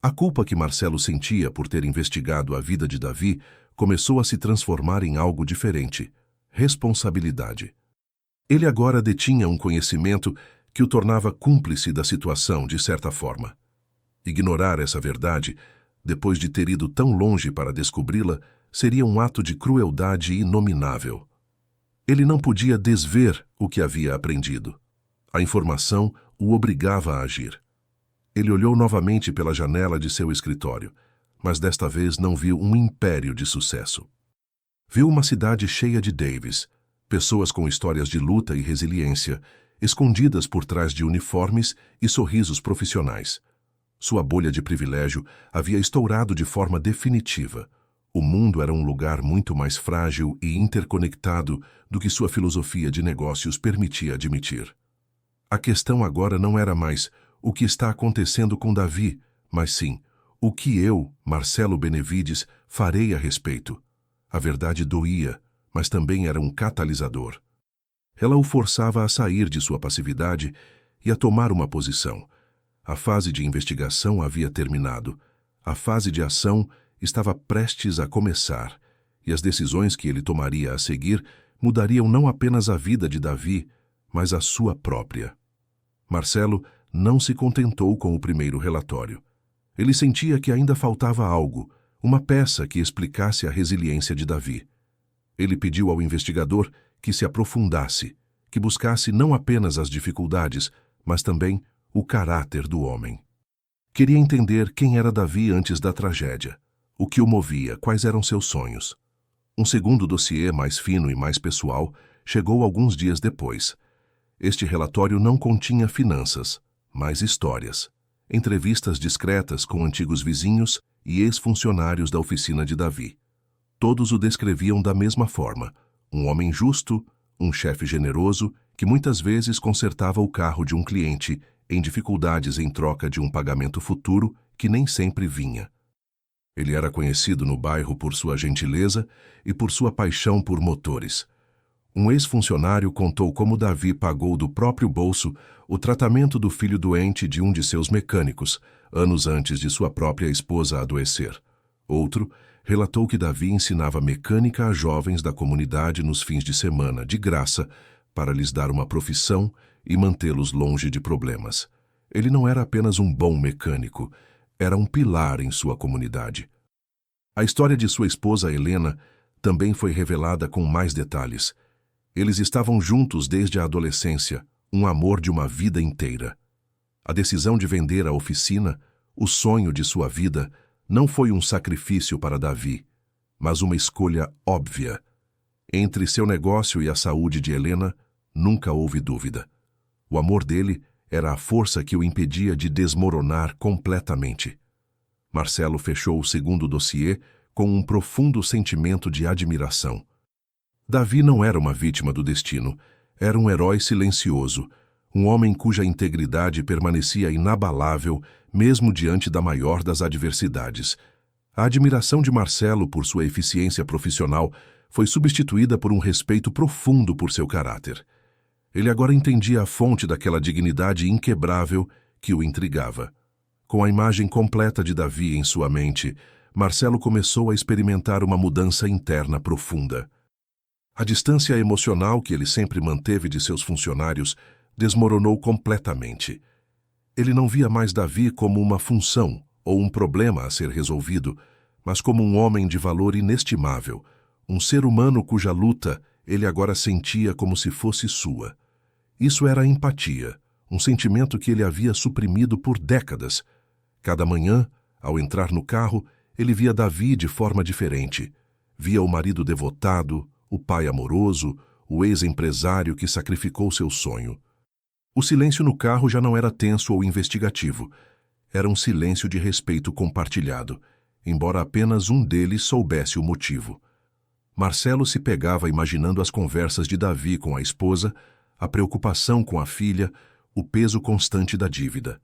Speaker 1: A culpa que Marcelo sentia por ter investigado a vida de Davi começou a se transformar em algo diferente: responsabilidade. Ele agora detinha um conhecimento que o tornava cúmplice da situação, de certa forma. Ignorar essa verdade, depois de ter ido tão longe para descobri-la, seria um ato de crueldade inominável. Ele não podia desver o que havia aprendido. A informação o obrigava a agir. Ele olhou novamente pela janela de seu escritório, mas desta vez não viu um império de sucesso. Viu uma cidade cheia de Davis, pessoas com histórias de luta e resiliência, escondidas por trás de uniformes e sorrisos profissionais. Sua bolha de privilégio havia estourado de forma definitiva. O mundo era um lugar muito mais frágil e interconectado do que sua filosofia de negócios permitia admitir. A questão agora não era mais o que está acontecendo com Davi, mas sim o que eu, Marcelo Benevides, farei a respeito. A verdade doía, mas também era um catalisador. Ela o forçava a sair de sua passividade e a tomar uma posição. A fase de investigação havia terminado. A fase de ação estava prestes a começar, e as decisões que ele tomaria a seguir mudariam não apenas a vida de Davi, mas a sua própria. Marcelo não se contentou com o primeiro relatório. Ele sentia que ainda faltava algo, uma peça que explicasse a resiliência de Davi. Ele pediu ao investigador que se aprofundasse, que buscasse não apenas as dificuldades, mas também o caráter do homem. Queria entender quem era Davi antes da tragédia, o que o movia, quais eram seus sonhos. Um segundo dossiê, mais fino e mais pessoal, chegou alguns dias depois. Este relatório não continha finanças, mas histórias. Entrevistas discretas com antigos vizinhos e ex-funcionários da oficina de Davi. Todos o descreviam da mesma forma: um homem justo, um chefe generoso que muitas vezes consertava o carro de um cliente em dificuldades em troca de um pagamento futuro que nem sempre vinha. Ele era conhecido no bairro por sua gentileza e por sua paixão por motores. Um ex-funcionário contou como Davi pagou do próprio bolso o tratamento do filho doente de um de seus mecânicos, anos antes de sua própria esposa adoecer. Outro relatou que Davi ensinava mecânica a jovens da comunidade nos fins de semana, de graça, para lhes dar uma profissão e mantê-los longe de problemas. Ele não era apenas um bom mecânico, era um pilar em sua comunidade. A história de sua esposa Helena também foi revelada com mais detalhes. Eles estavam juntos desde a adolescência, um amor de uma vida inteira. A decisão de vender a oficina, o sonho de sua vida, não foi um sacrifício para Davi, mas uma escolha óbvia. Entre seu negócio e a saúde de Helena, nunca houve dúvida. O amor dele era a força que o impedia de desmoronar completamente. Marcelo fechou o segundo dossiê com um profundo sentimento de admiração. Davi não era uma vítima do destino, era um herói silencioso, um homem cuja integridade permanecia inabalável mesmo diante da maior das adversidades. A admiração de Marcelo por sua eficiência profissional foi substituída por um respeito profundo por seu caráter. Ele agora entendia a fonte daquela dignidade inquebrável que o intrigava. Com a imagem completa de Davi em sua mente, Marcelo começou a experimentar uma mudança interna profunda. A distância emocional que ele sempre manteve de seus funcionários desmoronou completamente. Ele não via mais Davi como uma função ou um problema a ser resolvido, mas como um homem de valor inestimável, um ser humano cuja luta ele agora sentia como se fosse sua. Isso era empatia, um sentimento que ele havia suprimido por décadas. Cada manhã, ao entrar no carro, ele via Davi de forma diferente. Via o marido devotado, o pai amoroso, o ex-empresário que sacrificou seu sonho. O silêncio no carro já não era tenso ou investigativo. Era um silêncio de respeito compartilhado, embora apenas um deles soubesse o motivo. Marcelo se pegava imaginando as conversas de Davi com a esposa, a preocupação com a filha, o peso constante da dívida.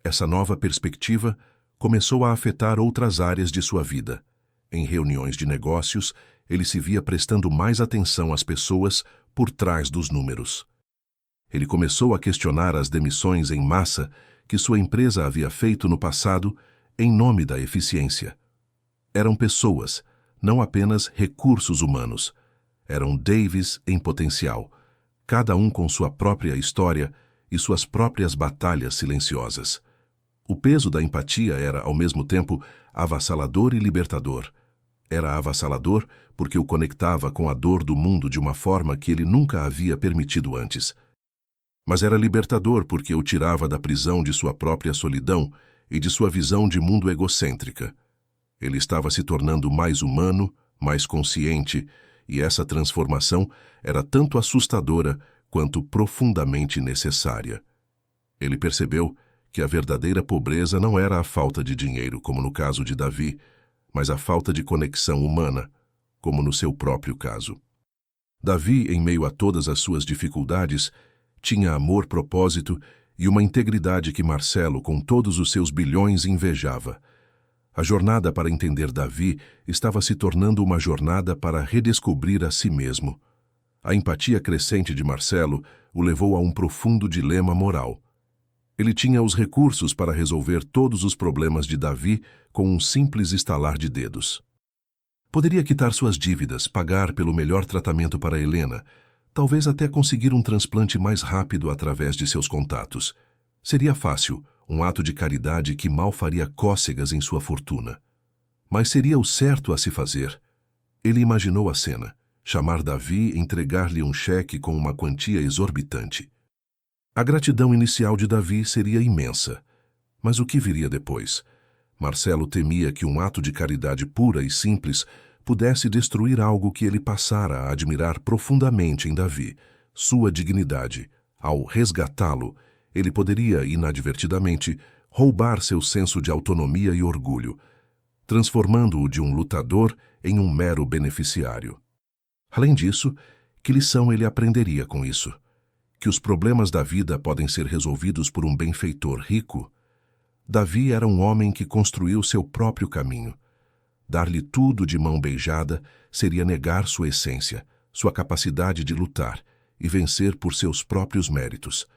Speaker 1: Essa nova perspectiva começou a afetar outras áreas de sua vida. Em reuniões de negócios, ele se via prestando mais atenção às pessoas por trás dos números. Ele começou a questionar as demissões em massa que sua empresa havia feito no passado em nome da eficiência. Eram pessoas, não apenas recursos humanos. Eram Davis em potencial, cada um com sua própria história e suas próprias batalhas silenciosas. O peso da empatia era, ao mesmo tempo, avassalador e libertador. Era avassalador porque o conectava com a dor do mundo de uma forma que ele nunca havia permitido antes. Mas era libertador porque o tirava da prisão de sua própria solidão e de sua visão de mundo egocêntrica. Ele estava se tornando mais humano, mais consciente, e essa transformação era tanto assustadora quanto profundamente necessária. Ele percebeu que a verdadeira pobreza não era a falta de dinheiro, como no caso de Davi, mas a falta de conexão humana, como no seu próprio caso. Davi, em meio a todas as suas dificuldades, tinha amor, propósito e uma integridade que Marcelo, com todos os seus bilhões, invejava. A jornada para entender Davi estava se tornando uma jornada para redescobrir a si mesmo. A empatia crescente de Marcelo o levou a um profundo dilema moral. Ele tinha os recursos para resolver todos os problemas de Davi com um simples estalar de dedos. Poderia quitar suas dívidas, pagar pelo melhor tratamento para Helena, talvez até conseguir um transplante mais rápido através de seus contatos. Seria fácil, um ato de caridade que mal faria cócegas em sua fortuna. Mas seria o certo a se fazer. Ele imaginou a cena: chamar Davi e entregar-lhe um cheque com uma quantia exorbitante. A gratidão inicial de Davi seria imensa. Mas o que viria depois? Marcelo temia que um ato de caridade pura e simples pudesse destruir algo que ele passara a admirar profundamente em Davi, sua dignidade. Ao resgatá-lo, ele poderia, inadvertidamente, roubar seu senso de autonomia e orgulho, transformando-o de um lutador em um mero beneficiário. Além disso, que lição ele aprenderia com isso? Que os problemas da vida podem ser resolvidos por um benfeitor rico? Davi era um homem que construiu seu próprio caminho. Dar-lhe tudo de mão beijada seria negar sua essência, sua capacidade de lutar e vencer por seus próprios méritos.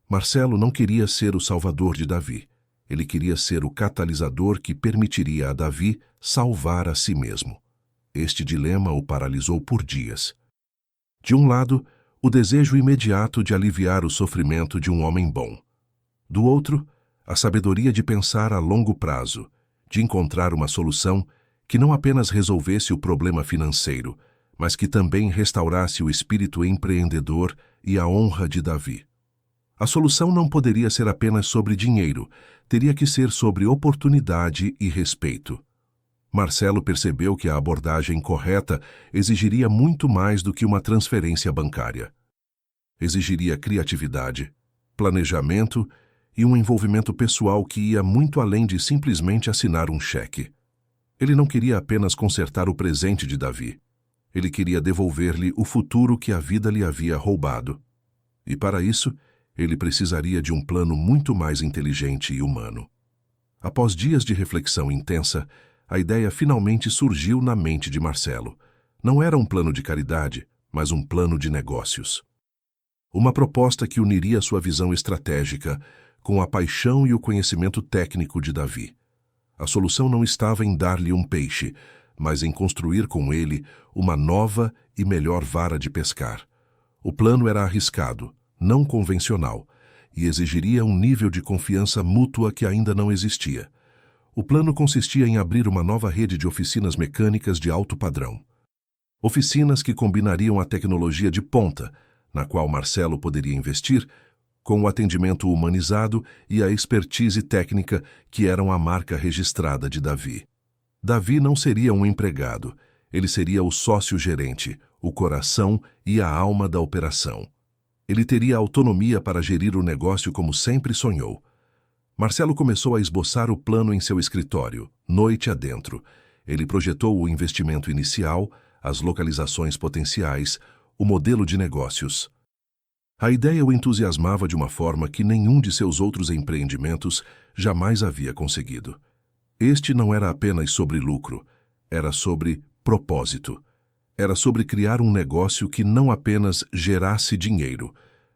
Speaker 1: Marcelo não queria ser o salvador de Davi. Ele queria ser o catalisador que permitiria a Davi salvar a si mesmo. Este dilema o paralisou por dias. De um lado, o desejo imediato de aliviar o sofrimento de um homem bom. Do outro, a sabedoria de pensar a longo prazo, de encontrar uma solução que não apenas resolvesse o problema financeiro, mas que também restaurasse o espírito empreendedor e a honra de Davi. A solução não poderia ser apenas sobre dinheiro, teria que ser sobre oportunidade e respeito. Marcelo percebeu que a abordagem correta exigiria muito mais do que uma transferência bancária. Exigiria criatividade, planejamento e um envolvimento pessoal que ia muito além de simplesmente assinar um cheque. Ele não queria apenas consertar o presente de Davi. Ele queria devolver-lhe o futuro que a vida lhe havia roubado. E para isso, ele precisaria de um plano muito mais inteligente e humano. Após dias de reflexão intensa, a ideia finalmente surgiu na mente de Marcelo. Não era um plano de caridade, mas um plano de negócios. Uma proposta que uniria sua visão estratégica com a paixão e o conhecimento técnico de Davi. A solução não estava em dar-lhe um peixe, mas em construir com ele uma nova e melhor vara de pescar. O plano era arriscado, não convencional, e exigiria um nível de confiança mútua que ainda não existia. O plano consistia em abrir uma nova rede de oficinas mecânicas de alto padrão. Oficinas que combinariam a tecnologia de ponta, na qual Marcelo poderia investir, com o atendimento humanizado e a expertise técnica que eram a marca registrada de Davi. Davi não seria um empregado, ele seria o sócio-gerente, o coração e a alma da operação. Ele teria autonomia para gerir o negócio como sempre sonhou. Marcelo começou a esboçar o plano em seu escritório, noite adentro. Ele projetou o investimento inicial, as localizações potenciais, o modelo de negócios. A ideia o entusiasmava de uma forma que nenhum de seus outros empreendimentos jamais havia conseguido. Este não era apenas sobre lucro, era sobre propósito. Era sobre criar um negócio que não apenas gerasse dinheiro,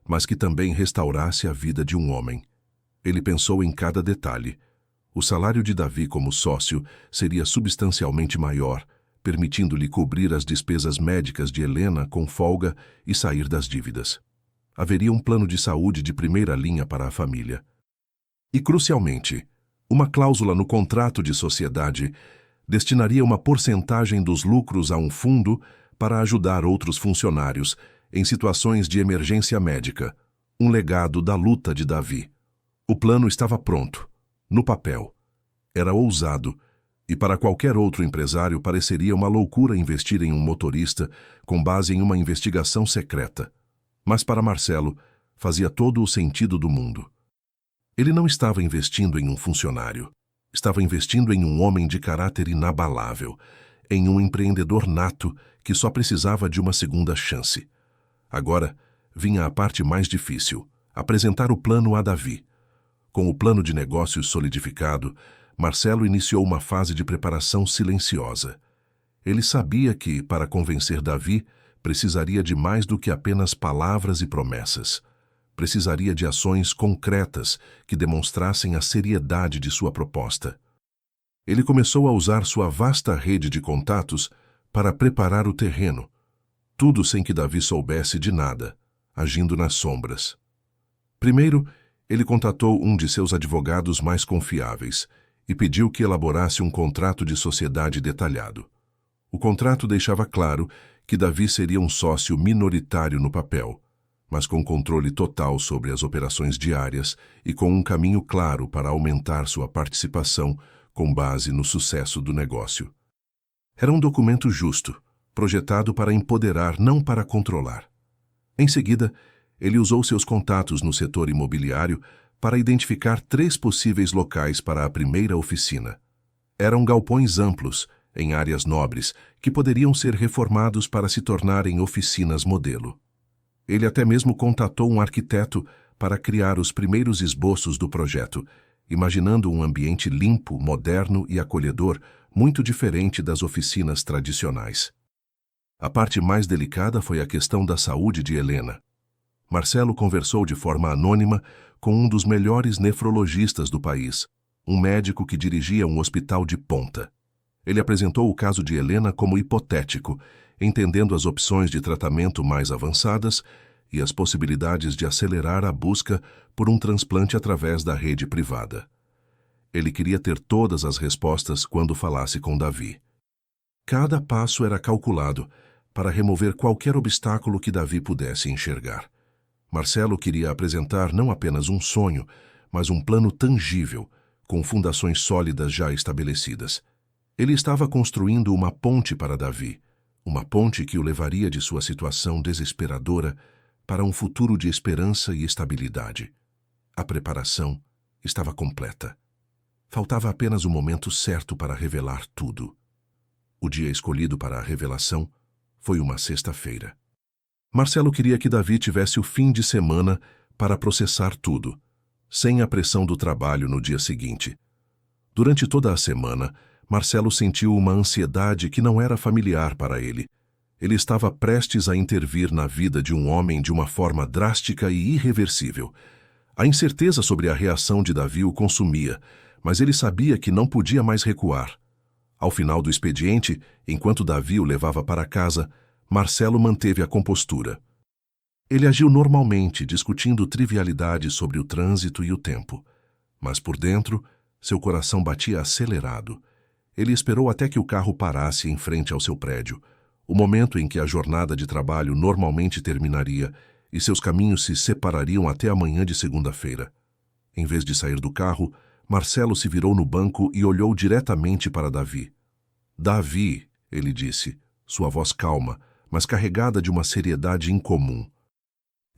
Speaker 1: mas que também restaurasse a vida de um homem. Ele pensou em cada detalhe. O salário de Davi como sócio seria substancialmente maior, permitindo-lhe cobrir as despesas médicas de Helena com folga e sair das dívidas. Haveria um plano de saúde de primeira linha para a família. E, crucialmente, uma cláusula no contrato de sociedade destinaria uma porcentagem dos lucros a um fundo para ajudar outros funcionários em situações de emergência médica, um legado da luta de Davi. O plano estava pronto, no papel. Era ousado, e para qualquer outro empresário pareceria uma loucura investir em um motorista com base em uma investigação secreta. Mas para Marcelo, fazia todo o sentido do mundo. Ele não estava investindo em um funcionário. Estava investindo em um homem de caráter inabalável, em um empreendedor nato que só precisava de uma segunda chance. Agora, vinha a parte mais difícil, apresentar o plano a Davi. Com o plano de negócios solidificado, Marcelo iniciou uma fase de preparação silenciosa. Ele sabia que, para convencer Davi, precisaria de mais do que apenas palavras e promessas. Precisaria de ações concretas que demonstrassem a seriedade de sua proposta. Ele começou a usar sua vasta rede de contatos para preparar o terreno, tudo sem que Davi soubesse de nada, agindo nas sombras. Primeiro, ele contatou um de seus advogados mais confiáveis e pediu que elaborasse um contrato de sociedade detalhado. O contrato deixava claro que Davi seria um sócio minoritário no papel, mas com controle total sobre as operações diárias e com um caminho claro para aumentar sua participação com base no sucesso do negócio. Era um documento justo, projetado para empoderar, não para controlar. Em seguida, ele usou seus contatos no setor imobiliário para identificar 3 possíveis locais para a primeira oficina. Eram galpões amplos, em áreas nobres, que poderiam ser reformados para se tornarem oficinas modelo. Ele até mesmo contatou um arquiteto para criar os primeiros esboços do projeto, imaginando um ambiente limpo, moderno e acolhedor, muito diferente das oficinas tradicionais. A parte mais delicada foi a questão da saúde de Helena. Marcelo conversou de forma anônima com um dos melhores nefrologistas do país, um médico que dirigia um hospital de ponta. Ele apresentou o caso de Helena como hipotético, entendendo as opções de tratamento mais avançadas e as possibilidades de acelerar a busca por um transplante através da rede privada. Ele queria ter todas as respostas quando falasse com Davi. Cada passo era calculado para remover qualquer obstáculo que Davi pudesse enxergar. Marcelo queria apresentar não apenas um sonho, mas um plano tangível, com fundações sólidas já estabelecidas. Ele estava construindo uma ponte para Davi, uma ponte que o levaria de sua situação desesperadora para um futuro de esperança e estabilidade. A preparação estava completa. Faltava apenas o momento certo para revelar tudo. O dia escolhido para a revelação foi uma sexta-feira. Marcelo queria que Davi tivesse o fim de semana para processar tudo, sem a pressão do trabalho no dia seguinte. Durante toda a semana, Marcelo sentiu uma ansiedade que não era familiar para ele. Ele estava prestes a intervir na vida de um homem de uma forma drástica e irreversível. A incerteza sobre a reação de Davi o consumia, mas ele sabia que não podia mais recuar. Ao final do expediente, enquanto Davi o levava para casa, Marcelo manteve a compostura. Ele agiu normalmente, discutindo trivialidades sobre o trânsito e o tempo. Mas por dentro, seu coração batia acelerado. Ele esperou até que o carro parasse em frente ao seu prédio, o momento em que a jornada de trabalho normalmente terminaria e seus caminhos se separariam até a manhã de segunda-feira. Em vez de sair do carro, Marcelo se virou no banco e olhou diretamente para Davi. "Davi", ele disse, sua voz calma, mas carregada de uma seriedade incomum.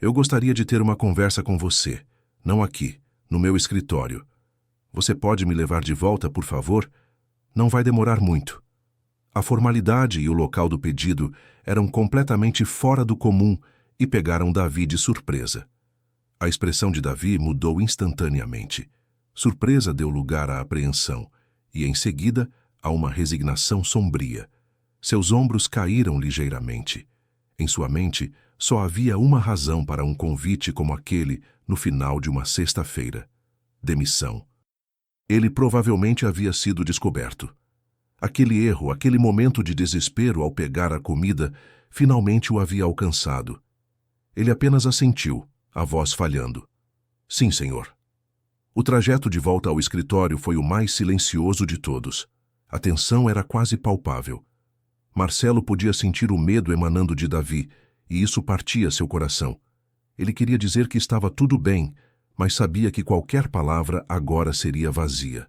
Speaker 1: Eu gostaria de ter uma conversa com você, não aqui, no meu escritório. Você pode me levar de volta, por favor? Não vai demorar muito. A formalidade e o local do pedido eram completamente fora do comum e pegaram Davi de surpresa. A expressão de Davi mudou instantaneamente. Surpresa deu lugar à apreensão e, em seguida, a uma resignação sombria. Seus ombros caíram ligeiramente. Em sua mente, só havia uma razão para um convite como aquele no final de uma sexta-feira: demissão. Ele provavelmente havia sido descoberto. Aquele erro, aquele momento de desespero ao pegar a comida, finalmente o havia alcançado. Ele apenas assentiu, a voz falhando. Sim, senhor. O trajeto de volta ao escritório foi o mais silencioso de todos. A tensão era quase palpável. Marcelo podia sentir o medo emanando de Davi, e isso partia seu coração. Ele queria dizer que estava tudo bem, mas sabia que qualquer palavra agora seria vazia.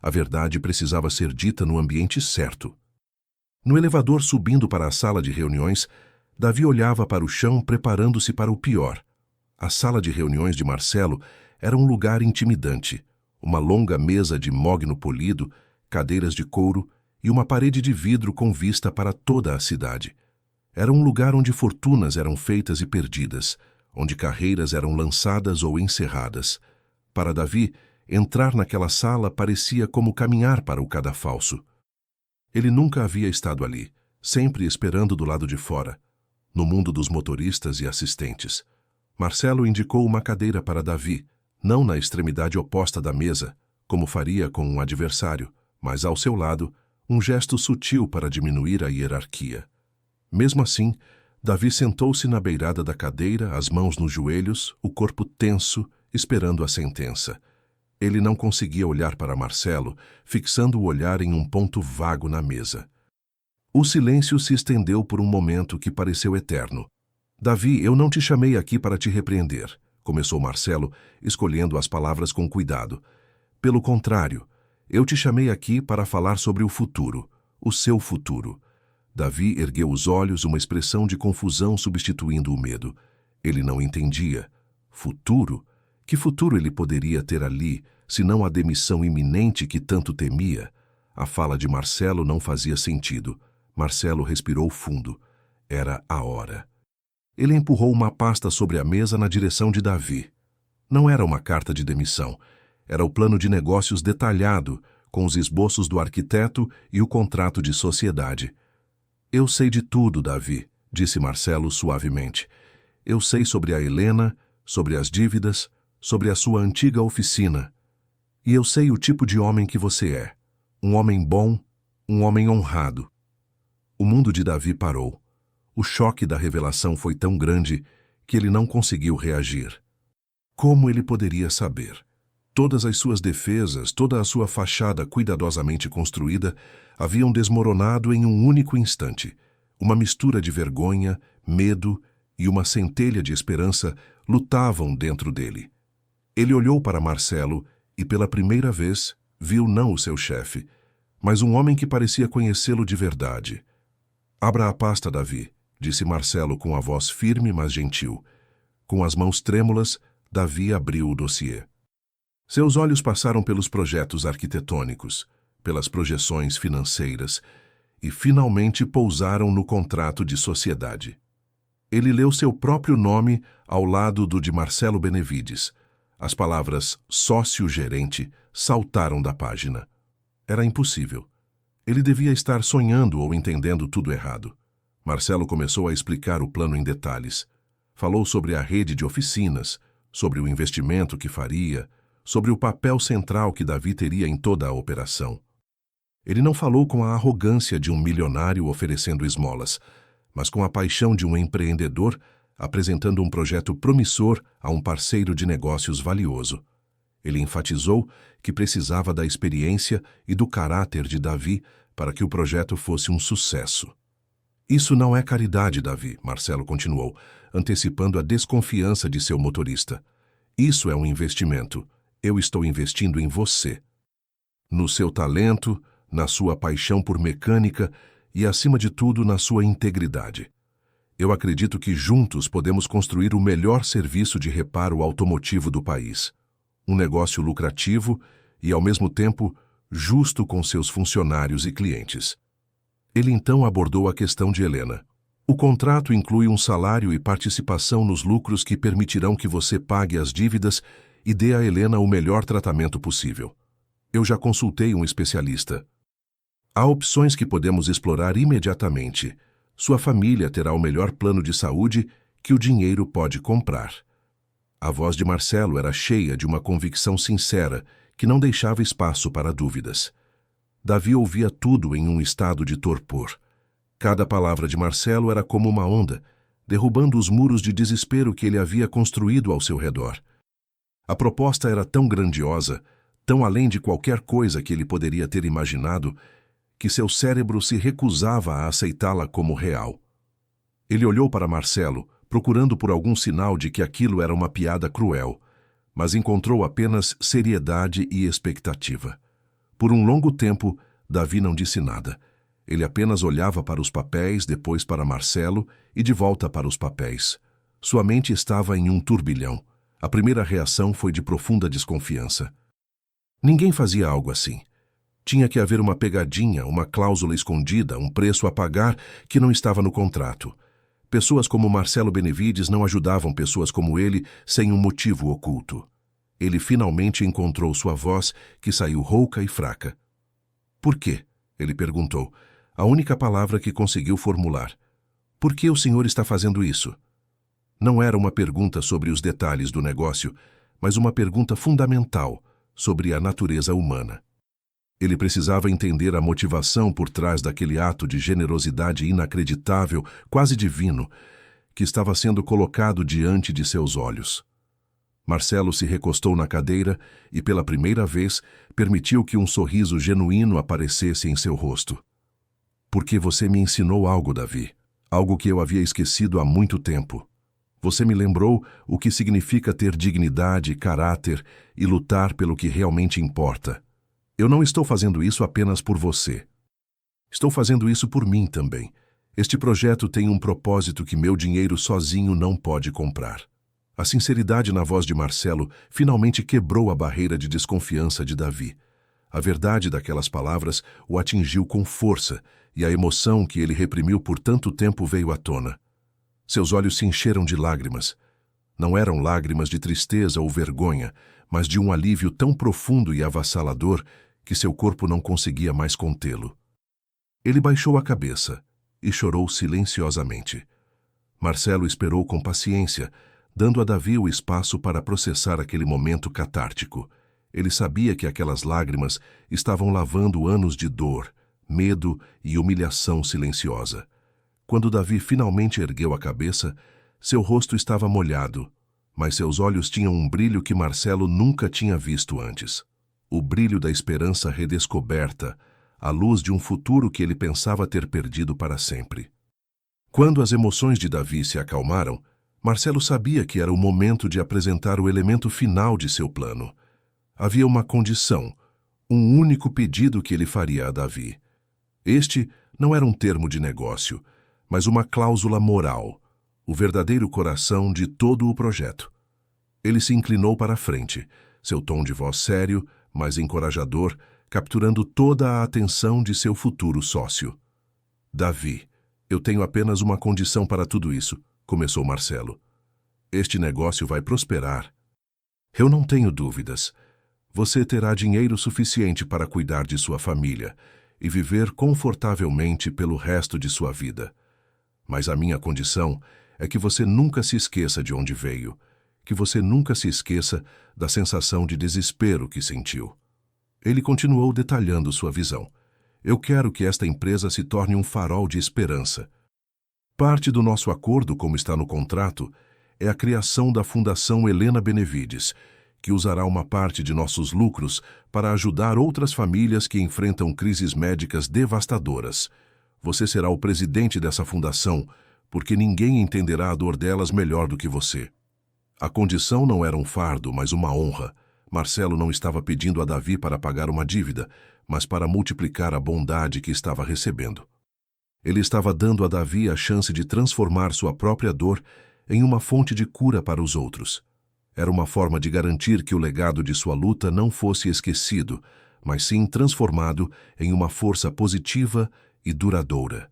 Speaker 1: A verdade precisava ser dita no ambiente certo. No elevador subindo para a sala de reuniões, Davi olhava para o chão preparando-se para o pior. A sala de reuniões de Marcelo era um lugar intimidante. Uma longa mesa de mogno polido, cadeiras de couro e uma parede de vidro com vista para toda a cidade. Era um lugar onde fortunas eram feitas e perdidas, onde carreiras eram lançadas ou encerradas. Para Davi, entrar naquela sala parecia como caminhar para o cadafalso. Ele nunca havia estado ali, sempre esperando do lado de fora, no mundo dos motoristas e assistentes. Marcelo indicou uma cadeira para Davi, não na extremidade oposta da mesa, como faria com um adversário, mas ao seu lado, um gesto sutil para diminuir a hierarquia. Mesmo assim, Davi sentou-se na beirada da cadeira, as mãos nos joelhos, o corpo tenso, esperando a sentença. Ele não conseguia olhar para Marcelo, fixando o olhar em um ponto vago na mesa. O silêncio se estendeu por um momento que pareceu eterno. Davi, eu não te chamei aqui para te repreender, começou Marcelo, escolhendo as palavras com cuidado. Pelo contrário, eu te chamei aqui para falar sobre o futuro, o seu futuro. Davi ergueu os olhos, uma expressão de confusão substituindo o medo. Ele não entendia. Futuro? Que futuro ele poderia ter ali, se não a demissão iminente que tanto temia? A fala de Marcelo não fazia sentido. Marcelo respirou fundo. Era a hora. Ele empurrou uma pasta sobre a mesa na direção de Davi. Não era uma carta de demissão. Era o plano de negócios detalhado, com os esboços do arquiteto e o contrato de sociedade. Eu sei de tudo, Davi, disse Marcelo suavemente. Eu sei sobre a Helena, sobre as dívidas, sobre a sua antiga oficina. E eu sei o tipo de homem que você é. Um homem bom, um homem honrado. O mundo de Davi parou. O choque da revelação foi tão grande que ele não conseguiu reagir. Como ele poderia saber? Todas as suas defesas, toda a sua fachada cuidadosamente construída, haviam desmoronado em um único instante. Uma mistura de vergonha, medo e uma centelha de esperança lutavam dentro dele. Ele olhou para Marcelo e, pela primeira vez, viu não o seu chefe, mas um homem que parecia conhecê-lo de verdade. Abra a pasta, Davi, disse Marcelo com a voz firme, mas gentil. Com as mãos trêmulas, Davi abriu o dossiê. Seus olhos passaram pelos projetos arquitetônicos, pelas projeções financeiras e finalmente pousaram no contrato de sociedade. Ele leu seu próprio nome ao lado do de Marcelo Benevides. As palavras sócio-gerente saltaram da página. Era impossível. Ele devia estar sonhando ou entendendo tudo errado. Marcelo começou a explicar o plano em detalhes. Falou sobre a rede de oficinas, sobre o investimento que faria, sobre o papel central que Davi teria em toda a operação. Ele não falou com a arrogância de um milionário oferecendo esmolas, mas com a paixão de um empreendedor apresentando um projeto promissor a um parceiro de negócios valioso. Ele enfatizou que precisava da experiência e do caráter de Davi para que o projeto fosse um sucesso. Isso não é caridade, Davi, Marcelo continuou, antecipando a desconfiança de seu motorista. Isso é um investimento. Eu estou investindo em você. No seu talento, na sua paixão por mecânica e, acima de tudo, na sua integridade. Eu acredito que juntos podemos construir o melhor serviço de reparo automotivo do país. Um negócio lucrativo e, ao mesmo tempo, justo com seus funcionários e clientes. Ele então abordou a questão de Helena. O contrato inclui um salário e participação nos lucros que permitirão que você pague as dívidas e dê a Helena o melhor tratamento possível. Eu já consultei um especialista. Há opções que podemos explorar imediatamente. Sua família terá o melhor plano de saúde que o dinheiro pode comprar. A voz de Marcelo era cheia de uma convicção sincera que não deixava espaço para dúvidas. Davi ouvia tudo em um estado de torpor. Cada palavra de Marcelo era como uma onda, derrubando os muros de desespero que ele havia construído ao seu redor. A proposta era tão grandiosa, tão além de qualquer coisa que ele poderia ter imaginado, que seu cérebro se recusava a aceitá-la como real. Ele olhou para Marcelo, procurando por algum sinal de que aquilo era uma piada cruel, mas encontrou apenas seriedade e expectativa. Por um longo tempo, Davi não disse nada. Ele apenas olhava para os papéis, depois para Marcelo e de volta para os papéis. Sua mente estava em um turbilhão. A primeira reação foi de profunda desconfiança. Ninguém fazia algo assim. Tinha que haver uma pegadinha, uma cláusula escondida, um preço a pagar que não estava no contrato. Pessoas como Marcelo Benevides não ajudavam pessoas como ele sem um motivo oculto. Ele finalmente encontrou sua voz, que saiu rouca e fraca. Por quê? Ele perguntou. A única palavra que conseguiu formular. Por que o senhor está fazendo isso? Não era uma pergunta sobre os detalhes do negócio, mas uma pergunta fundamental sobre a natureza humana. Ele precisava entender a motivação por trás daquele ato de generosidade inacreditável, quase divino, que estava sendo colocado diante de seus olhos. Marcelo se recostou na cadeira e, pela primeira vez, permitiu que um sorriso genuíno aparecesse em seu rosto. Porque você me ensinou algo, Davi. Algo que eu havia esquecido há muito tempo. Você me lembrou o que significa ter dignidade, caráter e lutar pelo que realmente importa. Eu não estou fazendo isso apenas por você. Estou fazendo isso por mim também. Este projeto tem um propósito que meu dinheiro sozinho não pode comprar. A sinceridade na voz de Marcelo finalmente quebrou a barreira de desconfiança de Davi. A verdade daquelas palavras o atingiu com força e a emoção que ele reprimiu por tanto tempo veio à tona. Seus olhos se encheram de lágrimas. Não eram lágrimas de tristeza ou vergonha, mas de um alívio tão profundo e avassalador que seu corpo não conseguia mais contê-lo. Ele baixou a cabeça e chorou silenciosamente. Marcelo esperou com paciência, dando a Davi o espaço para processar aquele momento catártico. Ele sabia que aquelas lágrimas estavam lavando anos de dor, medo e humilhação silenciosa. Quando Davi finalmente ergueu a cabeça, seu rosto estava molhado, mas seus olhos tinham um brilho que Marcelo nunca tinha visto antes. O brilho da esperança redescoberta, a luz de um futuro que ele pensava ter perdido para sempre. Quando as emoções de Davi se acalmaram, Marcelo sabia que era o momento de apresentar o elemento final de seu plano. Havia uma condição, um único pedido que ele faria a Davi. Este não era um termo de negócio, mas uma cláusula moral, o verdadeiro coração de todo o projeto. Ele se inclinou para a frente, seu tom de voz sério, mas encorajador, capturando toda a atenção de seu futuro sócio. Davi, eu tenho apenas uma condição para tudo isso, começou Marcelo. Este negócio vai prosperar. Eu não tenho dúvidas. Você terá dinheiro suficiente para cuidar de sua família e viver confortavelmente pelo resto de sua vida. Mas a minha condição é que você nunca se esqueça de onde veio, que você nunca se esqueça da sensação de desespero que sentiu. Ele continuou detalhando sua visão. Eu quero que esta empresa se torne um farol de esperança. Parte do nosso acordo, como está no contrato, é a criação da Fundação Helena Benevides, que usará uma parte de nossos lucros para ajudar outras famílias que enfrentam crises médicas devastadoras. Você será o presidente dessa fundação, porque ninguém entenderá a dor delas melhor do que você. A condição não era um fardo, mas uma honra. Marcelo não estava pedindo a Davi para pagar uma dívida, mas para multiplicar a bondade que estava recebendo. Ele estava dando a Davi a chance de transformar sua própria dor em uma fonte de cura para os outros. Era uma forma de garantir que o legado de sua luta não fosse esquecido, mas sim transformado em uma força positiva e duradoura.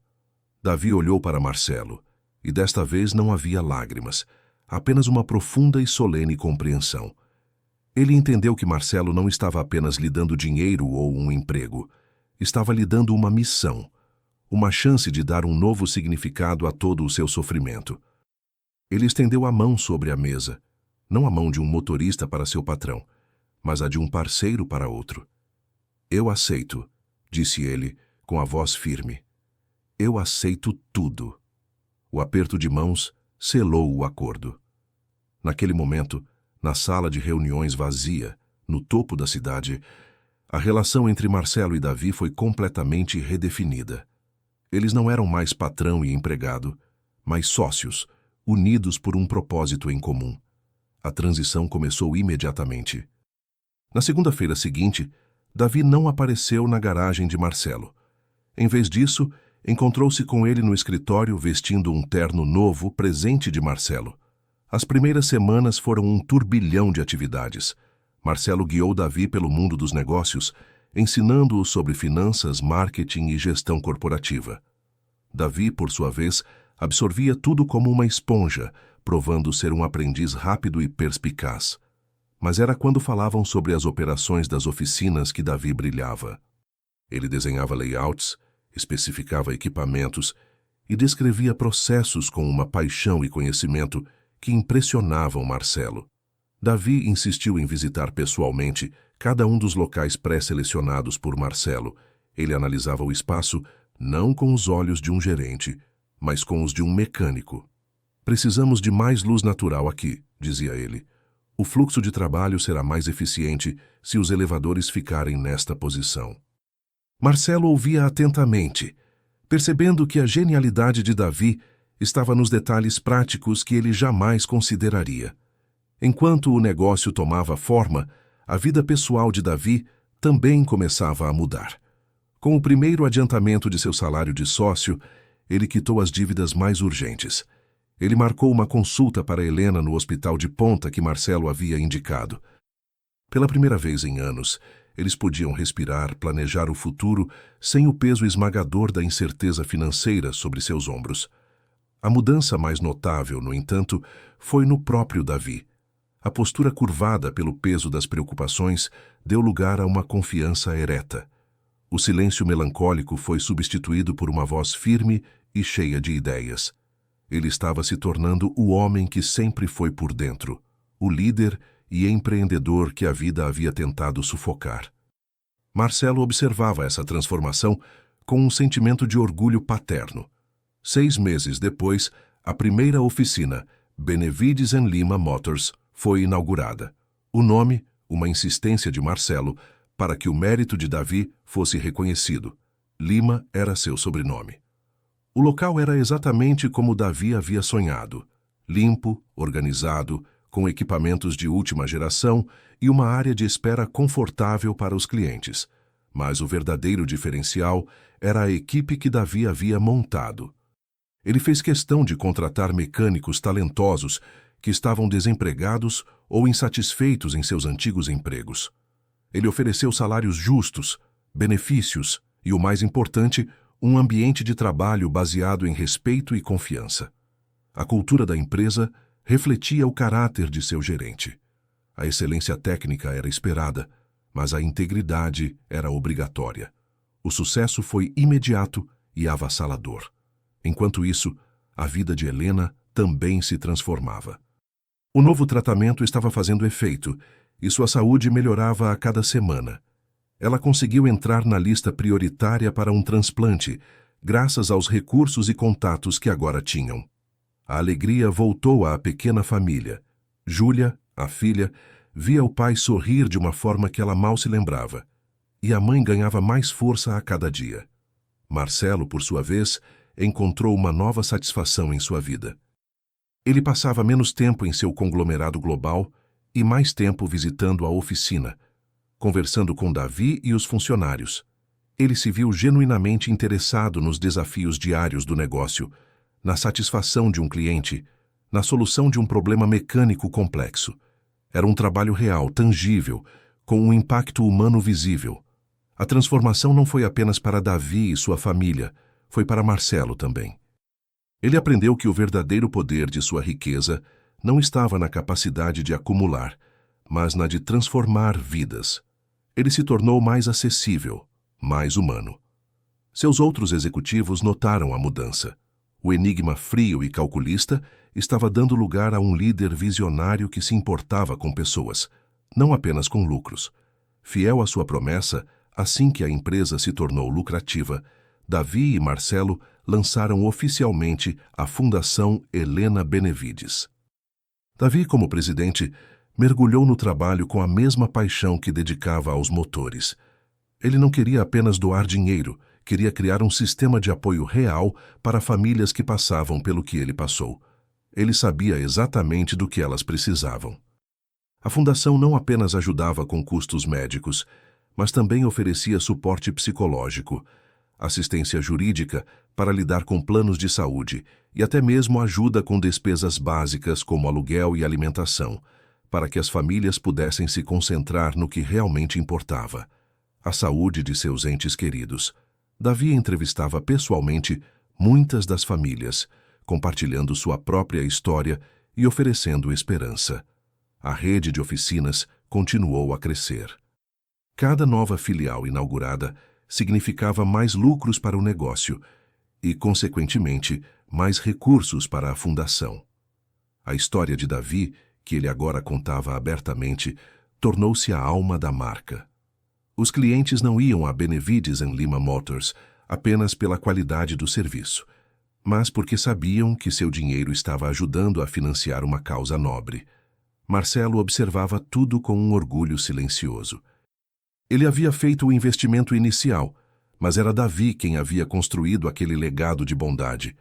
Speaker 1: Davi olhou para Marcelo, e desta vez não havia lágrimas, apenas uma profunda e solene compreensão. Ele entendeu que Marcelo não estava apenas lhe dando dinheiro ou um emprego, estava lhe dando uma missão, uma chance de dar um novo significado a todo o seu sofrimento. Ele estendeu a mão sobre a mesa, não a mão de um motorista para seu patrão, mas a de um parceiro para outro. "Eu aceito", disse ele, com a voz firme. "Eu aceito tudo." O aperto de mãos selou o acordo. Naquele momento, na sala de reuniões vazia, no topo da cidade, a relação entre Marcelo e Davi foi completamente redefinida. Eles não eram mais patrão e empregado, mas sócios, unidos por um propósito em comum. A transição começou imediatamente. Na segunda-feira seguinte, Davi não apareceu na garagem de Marcelo. Em vez disso, encontrou-se com ele no escritório vestindo um terno novo, presente de Marcelo. As primeiras semanas foram um turbilhão de atividades. Marcelo guiou Davi pelo mundo dos negócios, ensinando-o sobre finanças, marketing e gestão corporativa. Davi, por sua vez, absorvia tudo como uma esponja, provando ser um aprendiz rápido e perspicaz. Mas era quando falavam sobre as operações das oficinas que Davi brilhava. Ele desenhava layouts, especificava equipamentos e descrevia processos com uma paixão e conhecimento que impressionavam Marcelo. Davi insistiu em visitar pessoalmente cada um dos locais pré-selecionados por Marcelo. Ele analisava o espaço não com os olhos de um gerente, mas com os de um mecânico. "Precisamos de mais luz natural aqui", dizia ele. "O fluxo de trabalho será mais eficiente se os elevadores ficarem nesta posição." Marcelo ouvia atentamente, percebendo que a genialidade de Davi estava nos detalhes práticos que ele jamais consideraria. Enquanto o negócio tomava forma, a vida pessoal de Davi também começava a mudar. Com o primeiro adiantamento de seu salário de sócio, ele quitou as dívidas mais urgentes. Ele marcou uma consulta para Helena no hospital de ponta que Marcelo havia indicado. Pela primeira vez em anos, eles podiam respirar, planejar o futuro, sem o peso esmagador da incerteza financeira sobre seus ombros. A mudança mais notável, no entanto, foi no próprio Davi. A postura curvada pelo peso das preocupações deu lugar a uma confiança ereta. O silêncio melancólico foi substituído por uma voz firme e cheia de ideias. Ele estava se tornando o homem que sempre foi por dentro, o líder e empreendedor que a vida havia tentado sufocar. Marcelo observava essa transformação com um sentimento de orgulho paterno. 6 meses depois, a primeira oficina, Benevides Lima Motors, foi inaugurada. O nome, uma insistência de Marcelo, para que o mérito de Davi fosse reconhecido. Lima era seu sobrenome. O local era exatamente como Davi havia sonhado. Limpo, organizado, com equipamentos de última geração e uma área de espera confortável para os clientes. Mas o verdadeiro diferencial era a equipe que Davi havia montado. Ele fez questão de contratar mecânicos talentosos que estavam desempregados ou insatisfeitos em seus antigos empregos. Ele ofereceu salários justos, benefícios e, o mais importante, um ambiente de trabalho baseado em respeito e confiança. A cultura da empresa refletia o caráter de seu gerente. A excelência técnica era esperada, mas a integridade era obrigatória. O sucesso foi imediato e avassalador. Enquanto isso, a vida de Helena também se transformava. O novo tratamento estava fazendo efeito e sua saúde melhorava a cada semana. Ela conseguiu entrar na lista prioritária para um transplante, graças aos recursos e contatos que agora tinham. A alegria voltou à pequena família. Júlia, a filha, via o pai sorrir de uma forma que ela mal se lembrava, e a mãe ganhava mais força a cada dia. Marcelo, por sua vez, encontrou uma nova satisfação em sua vida. Ele passava menos tempo em seu conglomerado global e mais tempo visitando a oficina, conversando com Davi e os funcionários. Ele se viu genuinamente interessado nos desafios diários do negócio, na satisfação de um cliente, na solução de um problema mecânico complexo. Era um trabalho real, tangível, com um impacto humano visível. A transformação não foi apenas para Davi e sua família, foi para Marcelo também. Ele aprendeu que o verdadeiro poder de sua riqueza não estava na capacidade de acumular, mas na de transformar vidas. Ele se tornou mais acessível, mais humano. Seus outros executivos notaram a mudança. O enigma frio e calculista estava dando lugar a um líder visionário que se importava com pessoas, não apenas com lucros. Fiel à sua promessa, assim que a empresa se tornou lucrativa, Davi e Marcelo lançaram oficialmente a Fundação Helena Benevides. Davi, como presidente, mergulhou no trabalho com a mesma paixão que dedicava aos motores. Ele não queria apenas doar dinheiro, queria criar um sistema de apoio real para famílias que passavam pelo que ele passou. Ele sabia exatamente do que elas precisavam. A fundação não apenas ajudava com custos médicos, mas também oferecia suporte psicológico, assistência jurídica para lidar com planos de saúde e até mesmo ajuda com despesas básicas como aluguel e alimentação, para que as famílias pudessem se concentrar no que realmente importava: a saúde de seus entes queridos. Davi entrevistava pessoalmente muitas das famílias, compartilhando sua própria história e oferecendo esperança. A rede de oficinas continuou a crescer. Cada nova filial inaugurada significava mais lucros para o negócio e, consequentemente, mais recursos para a fundação. A história de Davi, que ele agora contava abertamente, tornou-se a alma da marca. Os clientes não iam a Benevides Lima Motors apenas pela qualidade do serviço, mas porque sabiam que seu dinheiro estava ajudando a financiar uma causa nobre. Marcelo observava tudo com um orgulho silencioso. Ele havia feito o investimento inicial, mas era Davi quem havia construído aquele legado de bondade.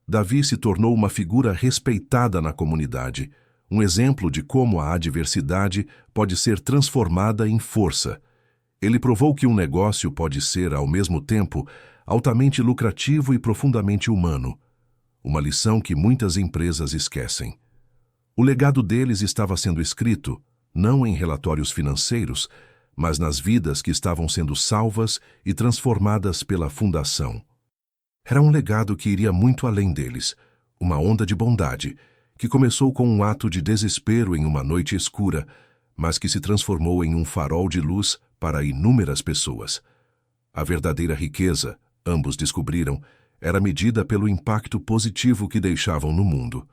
Speaker 1: Davi se tornou uma figura respeitada na comunidade, um exemplo de como a adversidade pode ser transformada em força. Ele provou que um negócio pode ser, ao mesmo tempo, altamente lucrativo e profundamente humano, uma lição que muitas empresas esquecem. O legado deles estava sendo escrito, não em relatórios financeiros, mas nas vidas que estavam sendo salvas e transformadas pela fundação. Era um legado que iria muito além deles, uma onda de bondade, que começou com um ato de desespero em uma noite escura, mas que se transformou em um farol de luz para inúmeras pessoas. A verdadeira riqueza, ambos descobriram, era medida pelo impacto positivo que deixavam no mundo.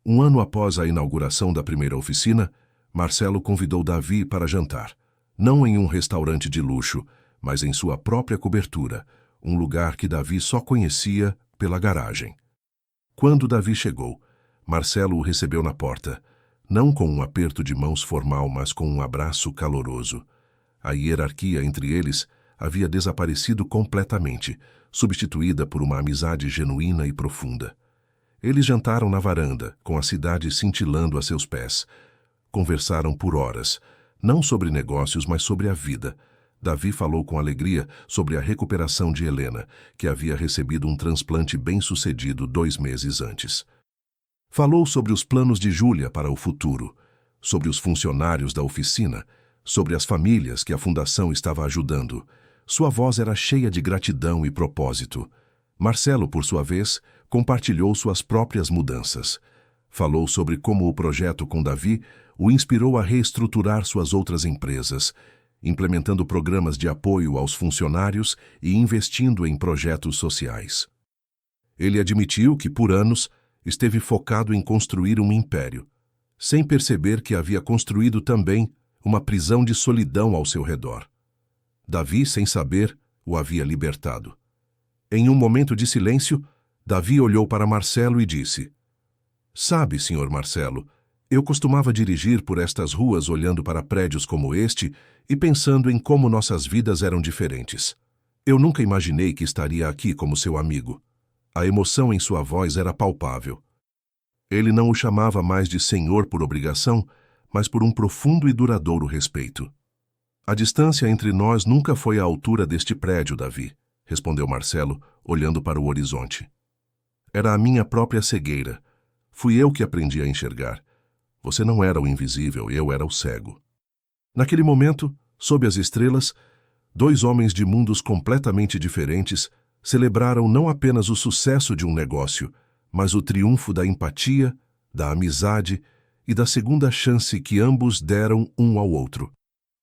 Speaker 1: Um ano após a inauguração da primeira oficina, Marcelo convidou Davi para jantar, não em um restaurante de luxo, mas em sua própria cobertura, um lugar que Davi só conhecia pela garagem. Quando Davi chegou, Marcelo o recebeu na porta, não com um aperto de mãos formal, mas com um abraço caloroso. A hierarquia entre eles havia desaparecido completamente, substituída por uma amizade genuína e profunda. Eles jantaram na varanda, com a cidade cintilando a seus pés. Conversaram por horas, não sobre negócios, mas sobre a vida. Davi falou com alegria sobre a recuperação de Helena, que havia recebido um transplante bem-sucedido 2 meses antes. Falou sobre os planos de Júlia para o futuro, sobre os funcionários da oficina, sobre as famílias que a fundação estava ajudando. Sua voz era cheia de gratidão e propósito. Marcelo, por sua vez, compartilhou suas próprias mudanças. Falou sobre como o projeto com Davi o inspirou a reestruturar suas outras empresas, implementando programas de apoio aos funcionários e investindo em projetos sociais. Ele admitiu que, por anos, esteve focado em construir um império, sem perceber que havia construído também uma prisão de solidão ao seu redor. Davi, sem saber, o havia libertado. Em um momento de silêncio, Davi olhou para Marcelo e disse: "Sabe, senhor Marcelo, eu costumava dirigir por estas ruas olhando para prédios como este e pensando em como nossas vidas eram diferentes. Eu nunca imaginei que estaria aqui como seu amigo." A emoção em sua voz era palpável. Ele não o chamava mais de senhor por obrigação, mas por um profundo e duradouro respeito. A distância entre nós nunca foi à altura deste prédio, Davi, respondeu Marcelo, olhando para o horizonte. Era a minha própria cegueira. Fui eu que aprendi a enxergar. Você não era o invisível, eu era o cego. Naquele momento, sob as estrelas, dois homens de mundos completamente diferentes celebraram não apenas o sucesso de um negócio, mas o triunfo da empatia, da amizade e da segunda chance que ambos deram um ao outro.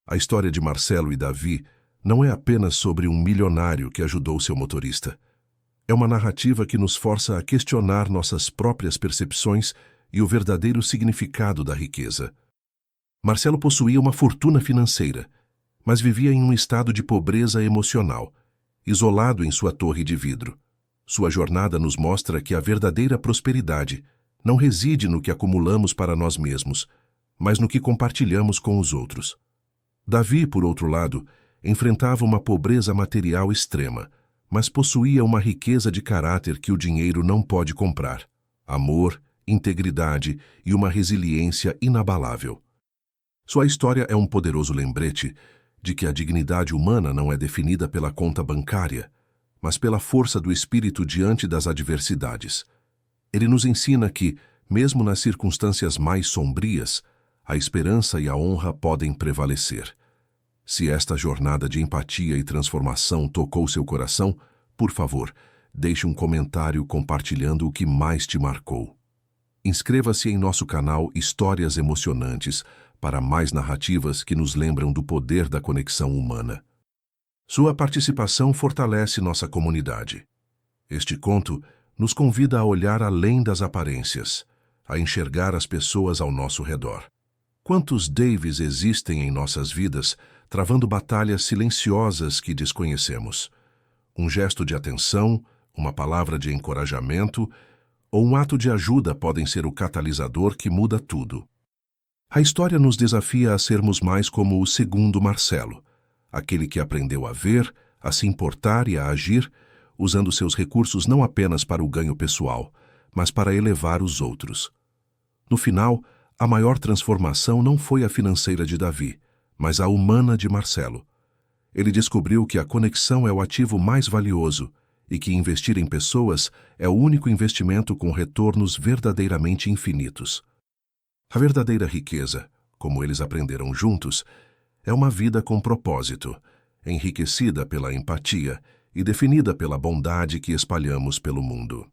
Speaker 1: A história de Marcelo e Davi não é apenas sobre um milionário que ajudou seu motorista. É uma narrativa que nos força a questionar nossas próprias percepções e o verdadeiro significado da riqueza. Marcelo possuía uma fortuna financeira, mas vivia em um estado de pobreza emocional, isolado em sua torre de vidro. Sua jornada nos mostra que a verdadeira prosperidade não reside no que acumulamos para nós mesmos, mas no que compartilhamos com os outros. Davi, por outro lado, enfrentava uma pobreza material extrema, mas possuía uma riqueza de caráter que o dinheiro não pode comprar: amor, integridade e uma resiliência inabalável. Sua história é um poderoso lembrete de que a dignidade humana não é definida pela conta bancária, mas pela força do espírito diante das adversidades. Ele nos ensina que, mesmo nas circunstâncias mais sombrias, a esperança e a honra podem prevalecer. Se esta jornada de empatia e transformação tocou seu coração, por favor, deixe um comentário compartilhando o que mais te marcou. Inscreva-se em nosso canal Histórias Emocionantes para mais narrativas que nos lembram do poder da conexão humana. Sua participação fortalece nossa comunidade. Este conto nos convida a olhar além das aparências, a enxergar as pessoas ao nosso redor. Quantos Davies existem em nossas vidas, travando batalhas silenciosas que desconhecemos? Um gesto de atenção, uma palavra de encorajamento ou um ato de ajuda podem ser o catalisador que muda tudo. A história nos desafia a sermos mais como o segundo Marcelo, aquele que aprendeu a ver, a se importar e a agir, usando seus recursos não apenas para o ganho pessoal, mas para elevar os outros. No final, a maior transformação não foi a financeira de Davi, mas a humana de Marcelo. Ele descobriu que a conexão é o ativo mais valioso e que investir em pessoas é o único investimento com retornos verdadeiramente infinitos. A verdadeira riqueza, como eles aprenderam juntos, é uma vida com propósito, enriquecida pela empatia e definida pela bondade que espalhamos pelo mundo.